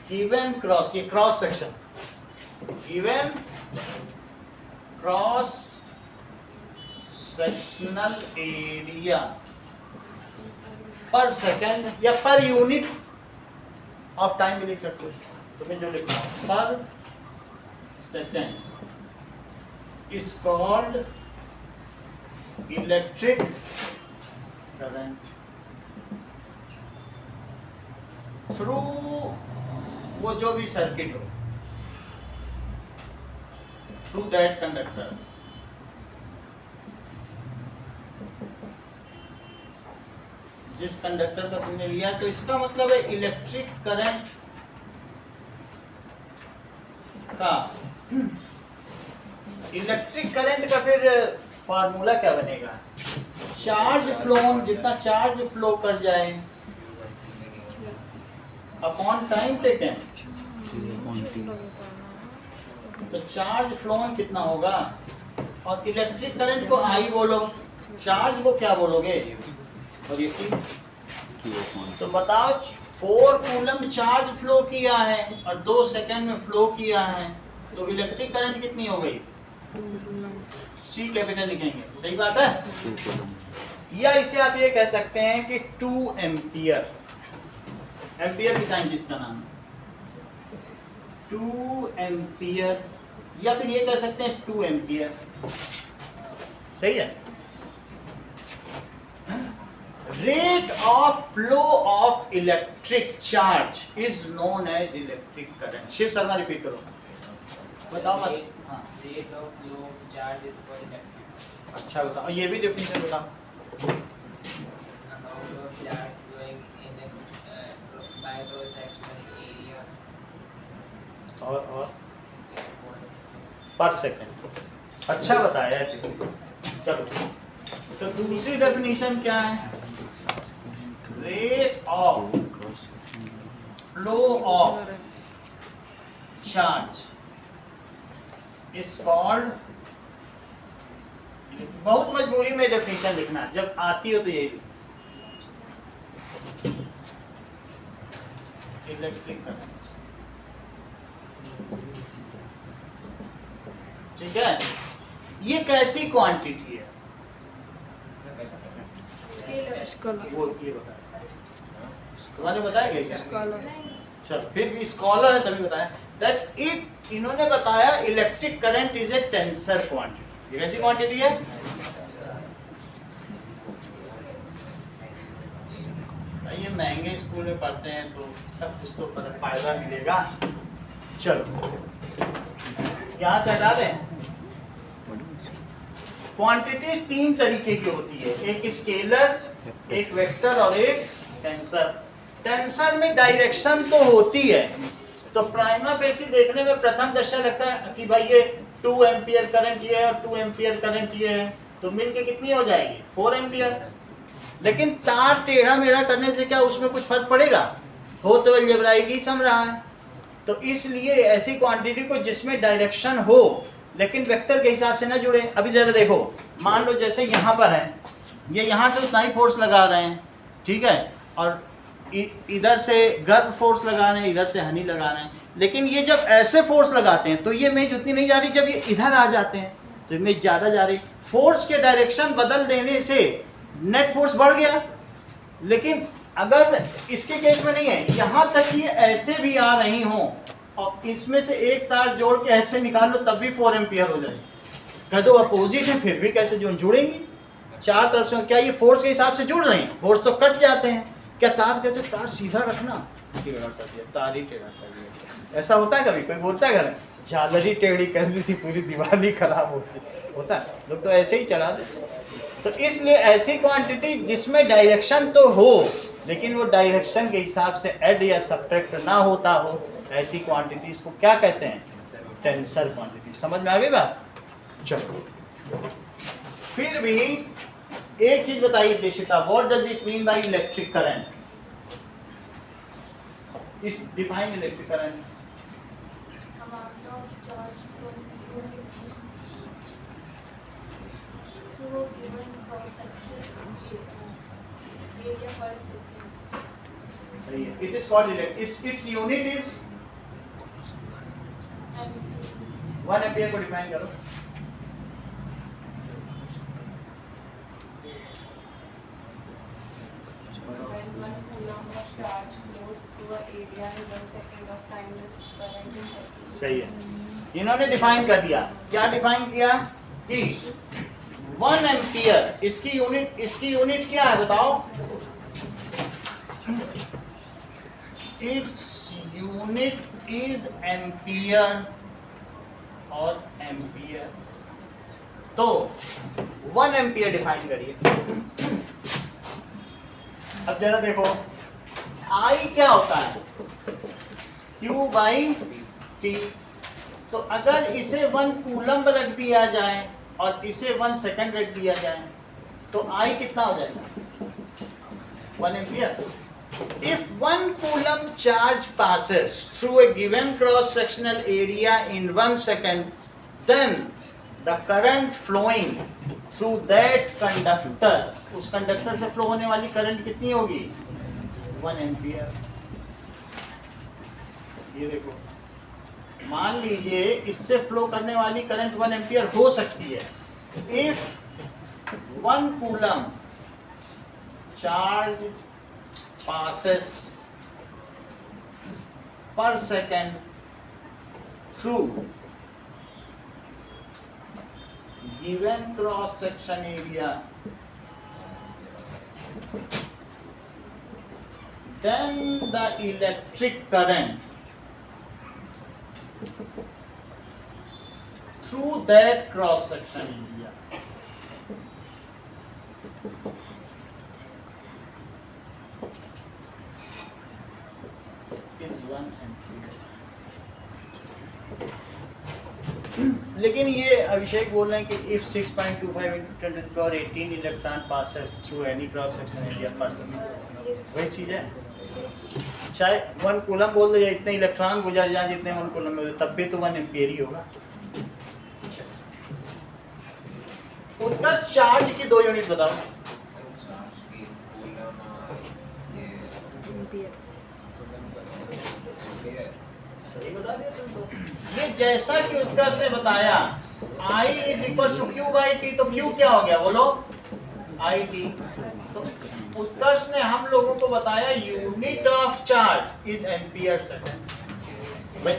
given cross, ये cross section, given cross sectional area पर सेकंड या पर यूनिट ऑफ टाइम भी लिख सकते हो, तुम्हें जो लिखना है, पर second is called electric current through वो जो भी सर्किट हो, through that conductor, जिस कंडक्टर का तुमने लिया, तो इसका मतलब है इलेक्ट्रिक करंट का, इलेक्ट्रिक करंट का फिर फार्मूला क्या बनेगा, चार्ज फ्लोन, जितना चार्ज फ्लो कर जाए अपॉन टाइम टेकन, तो चार्ज फ्लोन कितना होगा, और इलेक्ट्रिक करंट को आई बोलो, चार्ज को क्या बोलोगे, और ये तो बताओ 4 कूलम चार्ज फ्लो किया है और 2 सेकंड में फ्लो किया है, तो इलेक्ट्रिक करंट कितनी हो गई, C कैपिटल लिखेंगे, सही बात है। या इसे आप ये कह सकते हैं कि 2 एम्पियर, एम्पियर भी साइंटिस्ट का नाम है, 2 एम्पियर, या फिर ये कह सकते हैं 2 एम्पियर, सही है। Rate of flow of electric charge is known as electric current. Shiv Sharma repeat करो, बताओ मत। हाँ, rate of flow of charge is for electric. अच्छा बताओ, ये भी डेफिनेशन बताओ। Amount of charge flowing in a by cross sectional area और पर सेकंड। अच्छा बताया है। चलो, तो दूसरी डेफिनेशन क्या है, rate of flow of charge is called, बहुत मजबूरी में डेफिनेशन लिखना, जब आती हो तो यही इलेक्ट्रिक करंट, ठीक है। ये कैसी क्वांटिटी है, वो ये बताया, तुम्हारे बताया क्या? चल, फिर भी स्कॉलर है तभी बताया दैट इट, इन्होंने बताया electric current is a tensor quantity. ये कैसी क्वांटिटी है, ये महंगे स्कूल में पढ़ते हैं तो इसका कुछ तो फायदा मिलेगा। चलो, यहाँ से हटा दें। क्वांटिटीज तीन तरीके की होती है, एक स्केलर, एक वेक्टर और एक टेंसर। टेंसर में डायरेक्शन तो होती है, तो प्राइमा फेसी देखने में प्रथम दृष्टया लगता है कि भाई ये 2 एम्पियर करंट ये है और 2 एम्पियर करंट ये है, तो मिलके कितनी हो जाएगी 4 एम्पियर। लेकिन तार टेढ़ा मेढ़ा करने से क्या उसमें कुछ फर्क पड़ेगा? हो तो अलजेब्राइक ही सम रहा है। तो इसलिए ऐसी क्वांटिटी को जिसमें डायरेक्शन हो लेकिन वेक्टर के हिसाब से ना जुड़े। अभी जरा देखो, मान लो जैसे यहाँ पर है, ये यहाँ से उतना ही फोर्स लगा रहे हैं, ठीक है, और इधर से गर्भ फोर्स लगा रहे हैं, इधर से हनी लगा रहे हैं, लेकिन ये जब ऐसे फोर्स लगाते हैं तो ये इमेज उतनी नहीं जा रही, जब ये इधर आ जाते हैं तो इमेज ज़्यादा जा रही। फोर्स के डायरेक्शन बदल देने से नेट फोर्स बढ़ गया, लेकिन अगर इसके केस में नहीं है, यहाँ तक ये ऐसे भी आ रही हों और इसमें से एक तार जोड़ के ऐसे निकाल लो तब भी 4 एम्पियर हो जाएगी। कह दो अपोजिट है फिर भी कैसे जुड़ेंगी? चार तरफ से क्या ये फोर्स के हिसाब से जुड़ रहे हैं? फोर्स तो कट जाते हैं। क्या तार कहते तार सीधा रखना, टेढ़ा कर दिया, तार ही टेढ़ा कर दिया। ऐसा होता है कभी? कोई बोलता है घर झालर ही टेढ़ी कर दी थी, पूरी दीवार ही खराब हो गई, होता है? लोग तो ऐसे ही चढ़ा देते। तो इसलिए ऐसी क्वांटिटी जिसमें डायरेक्शन तो हो लेकिन वो डायरेक्शन के हिसाब से ऐड या सब्ट्रैक्ट ना होता हो, ऐसी क्वांटिटीज को क्या कहते हैं? Tensor quantity. समझ में आ गई बात? चलो, फिर भी एक चीज बताइए Dishita, what does it mean by electric current? इस define electric current. amount of charge through a given cross section area per second. सही है। It is called its unit is 1 ampere को डिफाइन करो। When 1 coulomb of charge flows through a area in 1 second of time, the current is circulating. सही है। इन्होंने डिफाइन कर दिया। क्या डिफाइन किया? कि 1 एम्पियर इसकी यूनिट क्या है बताओ? इट्स यूनिट इज एम्पियर और एम्पियर। तो 1 एम्पियर डिफाइन करिए। अब जरा देखो, आई क्या होता है? Q by T. तो अगर इसे 1 कूलम्ब रख दिया जाए और इसे 1 सेकंड रख दिया जाए तो आई कितना हो जाएगा? 1 ampere. If 1 coulomb charge passes through a given cross sectional area in 1 second, then the current flowing through that conductor, उस कंडक्टर से फ्लो होने वाली करंट कितनी होगी? 1 एम्पियर। ये देखो, मान लीजिए इससे फ्लो करने वाली करंट 1 एम्पियर हो सकती है। If 1 coulomb charge passes per second through given cross section area, then the electric current through that cross section area is 1 ampere. लेकिन ये अभिषेक बोल रहे हैं कि if 6.25 into 10 to the power 18 electron passes through any cross section area per second, वही चीज है। चाहे 1 कूलम बोल दो या इतने इलेक्ट्रॉन गुजर जाए जितने 1 कूलम में होते, तब भी तो 1 एम्पियर ही होगा। उत्कर्ष चार्ज की 2 यूनिट बताओ। सही बता दिया तुम तो। ये जैसा कि उत्कर्ष ने बताया I is equal to Q by T, तो Q क्या हो गया बोलो? IT। तो उत्कर्ष ने हम लोगों को बताया unit of charge is ampere second. भाई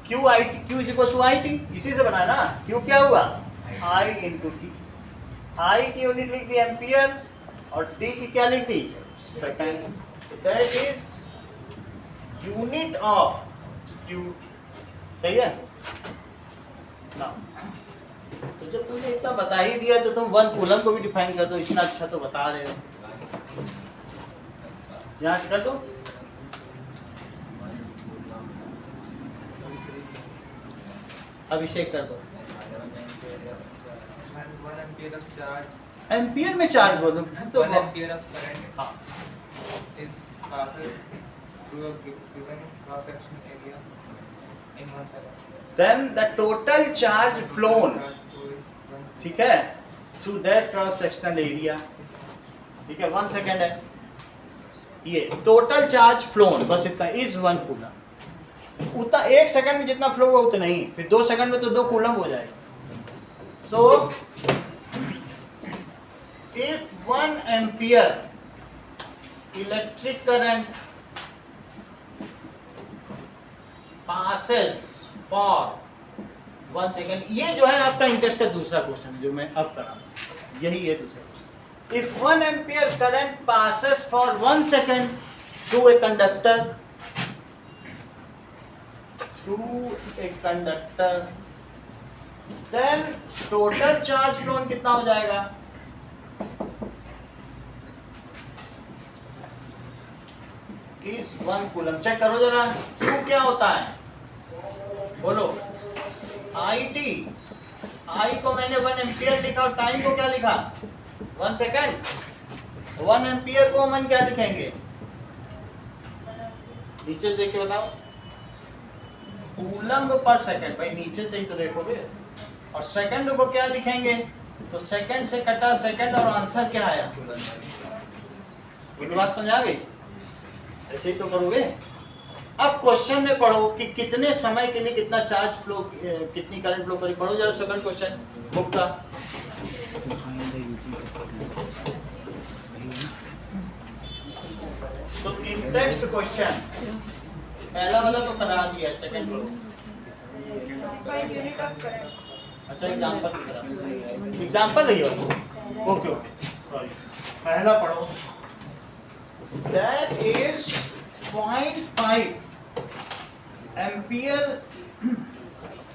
Q is equal to IT, इसी से बना ना। Q क्या हुआ? I into T. I की यूनिट लिख दी एम्पियर और T की क्या लिख दी? Second. That is unit of Q। सही है ना? तो जब तुमने इतना बता ही दिया तो तुम 1 कूलम को भी डिफाइन कर दो, इतना अच्छा तो बता रहे हो। यहाँ से कर दो। अभिषेक कर दो। 1 ampere of charge. एम्पियर में चार्ज बोलो तो 1 ampere of current हाँ is passes through a given cross section area in 1 second. Then the total charge flown, Charge flow is 1. ठीक है, through that cross sectional area, ठीक है, 1 सेकेंड है। ये टोटल चार्ज फ्लोन बस इतना इज 1 कूलम। उतना 1 सेकंड में जितना फ्लो हुआ उतना ही, फिर 2 सेकंड में तो 2 कूलम हो जाएगा। So if 1 ampere electric current passes for 1 second, ये जो है आपका इंटरेस्ट का दूसरा क्वेश्चन है जो मैं अब कर रहा हूँ, यही है दूसरा question. If 1 ampere current passes for 1 second through a conductor, then total charge flown कितना हो जाएगा? is 1 coulomb. चेक करो जरा, Q क्या होता है बोलो। IT, I को मैंने 1 एम्पियर लिखा और टाइम को क्या लिखा? 1 सेकेंड। 1 एम्पियर को हम क्या लिखेंगे? नीचे देख के बताओ, कूलम पर सेकंड। भाई नीचे से ही तो देखोगे। और सेकंड को क्या लिखेंगे? तो सेकंड से कटा सेकंड और आंसर क्या आया? पूरी बात समझ आ गई? ऐसे ही तो करोगे। अब क्वेश्चन में पढ़ो कि कितने समय के लिए कितना चार्ज फ्लो, कितनी करंट फ्लो करी। पढ़ो जरा सेकंड क्वेश्चन बुक का। तो इन टेक्स्ट क्वेश्चन पहला वाला तो करा दिया है, सेकंड वाला Find unit of current. अच्छा एग्जांपल एग्जांपल नहीं हो। ओके ओके सॉरी, पहला पढ़ो। That is 0.5 ampere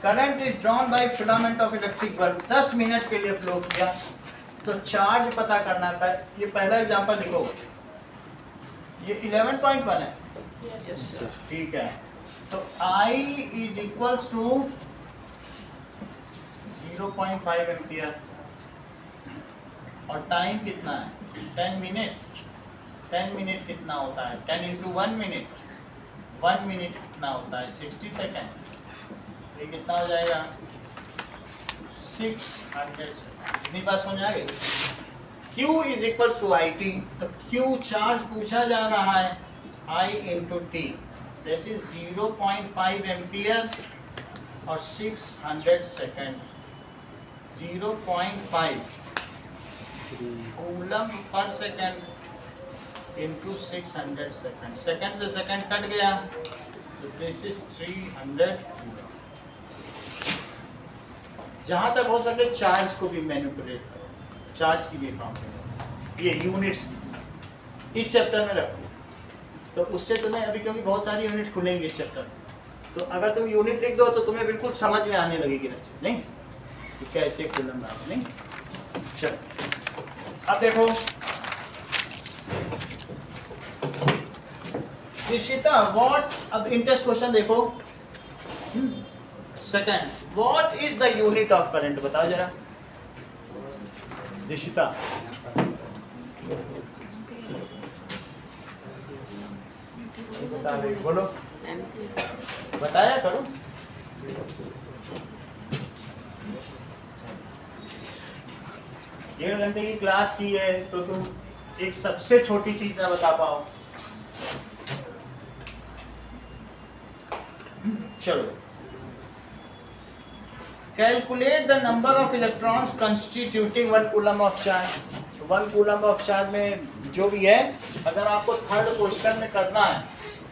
current is drawn by filament of electric bulb. 10 minute के लिए फ्लो किया तो चार्ज पता करना था। ये पहला एग्जांपल लिखो। ये 11.1 है, ठीक है। तो I is equals to 0.5 ampere और टाइम कितना है? 10 मिनट। 10 मिनट कितना होता है? 10 इंटू 1 मिनट। 1 मिनट कितना होता है? 60 सेकेंड। ये कितना हो जाएगा? 600 सेकेंड। इतनी बात समझ आ गई? Q is equals to IT। तो Q चार्ज पूछा जा रहा है I into T, that is 0.5 ampere और 600 सेकेंड। 0.5 कूलम पर सेकेंड इंटू 600 सेकेंड। सेकेंड से सेकेंड कट गया तो दिस इज 300 कूलम। जहां तक हो सके चार्ज को भी मैनिपुलेट करो, चार्ज की भी काम करो। ये यूनिट्स इस चैप्टर में रखो तो उससे तुम्हें अभी, क्योंकि बहुत सारी यूनिट खुलेंगी इस चैप्टर में, तो अगर तुम यूनिट लिख दो तो तुम्हें बिल्कुल समझ में आने लगेगी ना, नहीं कि कैसे कूलम नाम। नहीं चलो अब देखो निश्चिता व्हाट, अब इंटरेस्ट क्वेश्चन देखो। Second, what is the unit of current? बताओ जरा दिशिता। बता रही बोलो, बताया करो। डेढ़ घंटे की क्लास की है तो तुम एक सबसे छोटी चीज ना बता पाओ। चलो, calculate the number of electrons constituting 1 coulomb of charge. 1 coulomb of charge में जो भी है, अगर आपको थर्ड क्वेश्चन में करना है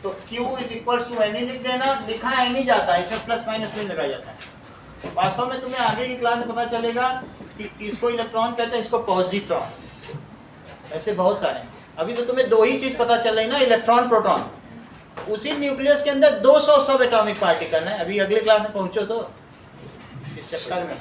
तो Q is equals to any लिख देना। लिखा है नहीं जाता, इसमें प्लस माइनस नहीं लगाया जाता है। वास्तव में तुम्हें आगे की क्लास में पता चलेगा कि इसको इलेक्ट्रॉन कहते हैं, इसको पॉजिट्रॉन। ऐसे बहुत सारे हैं। अभी तो तुम्हें 2 ही चीज पता चल रही ना, इलेक्ट्रॉन प्रोटॉन। उसी न्यूक्लियस के अंदर 200 सब एटॉमिक पार्टिकल है। अभी अगले क्लास में पहुंचो तो इस चक्कर में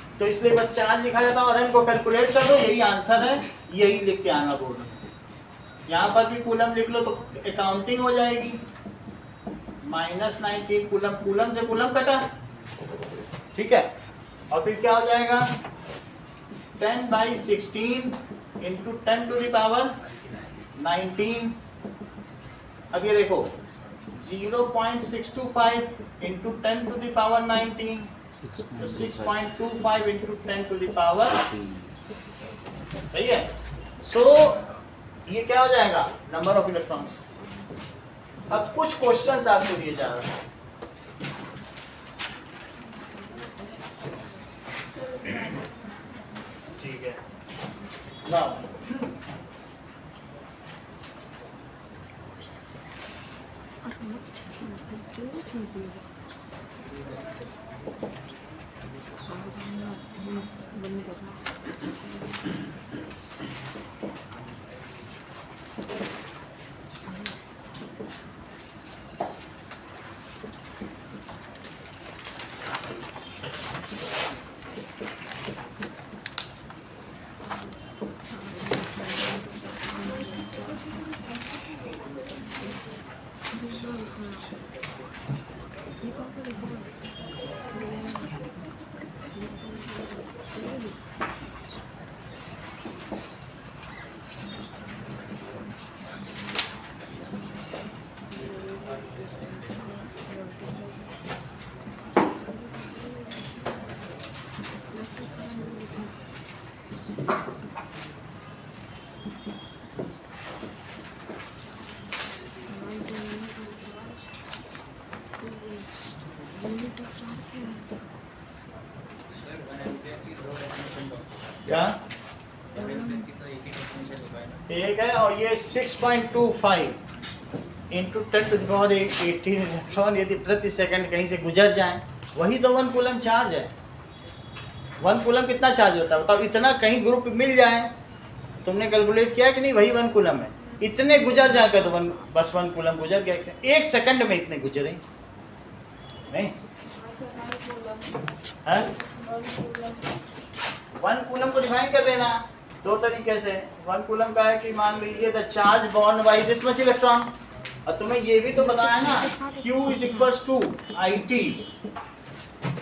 तो इसलिए बस चार्ज लिखा जाता है और n को कैलकुलेट कर दो, यही आंसर है, यही लिख के आना बोर्ड में। यहाँ पर भी कूलम लिख लो तो अकाउंटिंग हो जाएगी। -19 कूलम, कूलम से कूलम कटा, ठीक है। और फिर क्या हो जाएगा 10/16 इंटू 10 टू द पावर 19। अब ये देखो 0.625 इंटू 10 टू द पावर 19, तो 6.25 इंटू 10 टू द पावर, सही है। सो ये क्या हो जाएगा नंबर ऑफ इलेक्ट्रॉन्स। अब कुछ क्वेश्चंस आपको दिए जा रहे हैं, ठीक है। नाउ क्या एक है, और ये 6.25 into 10 to the power 18 electron यदि प्रति सेकंड कहीं से गुजर जाए, वही तो 1 कूलम चार्ज है। 1 कूलम कितना चार्ज होता है बताओ, इतना कहीं ग्रुप मिल जाए, तुमने कैलकुलेट किया कि नहीं, वही 1 कूलम है। इतने गुजर जाएगा तो बस 1 कूलम गुजर गया, एक सेकंड में इतने गुजरे नहीं है। 1 कूलम को डिफाइन कर देना दो तरीके से। 1 कूलम का है कि मान लीजिए the charge bond by this much electron, और तुम्हें ये भी तो बताया ना Q is equals to IT।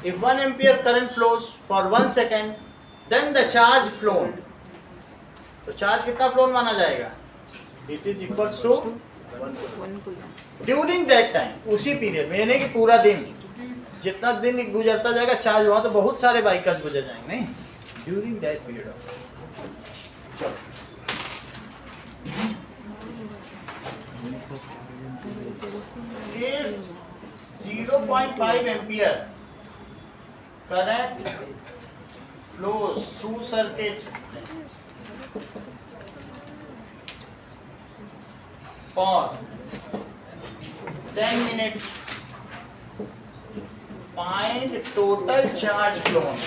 If 1 ampere current flows for 1 second then the charge flown, तो चार्ज कितना फ्लोन माना जाएगा, it is equals to during that time, उसी पीरियड में, यानी कि पूरा दिन, जितना दिन गुजरता जाएगा चार्ज हुआ तो बहुत सारे बाइकर्स गुजर जाएंगे, नहीं, during that period of. If 0.5 ampere current flows through circuit for 10 minutes, find total charge flown.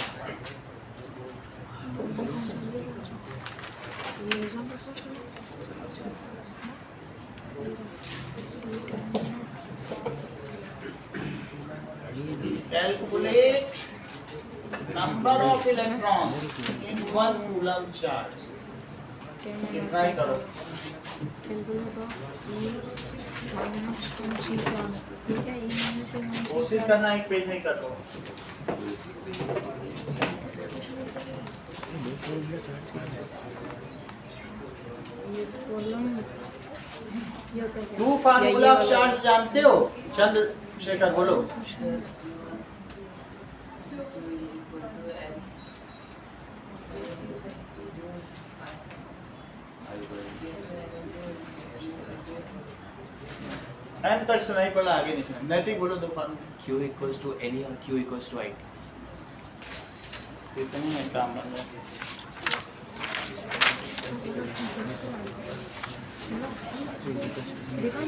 Calculate number of electrons in 1 coulomb charge. ये try करो। कोशिश करना, एक पेज नहीं कर दो। 2 फार्मूला ऑफ चार्ज जानते हो चंद्रशेखर, बोलो। एम तक सुनाई पड़ा, आगे नहीं सुना। नैतिक बोलो 2 formula. Q equals to NE और Q equals to IT. इतनी में काम बन जाए। देखा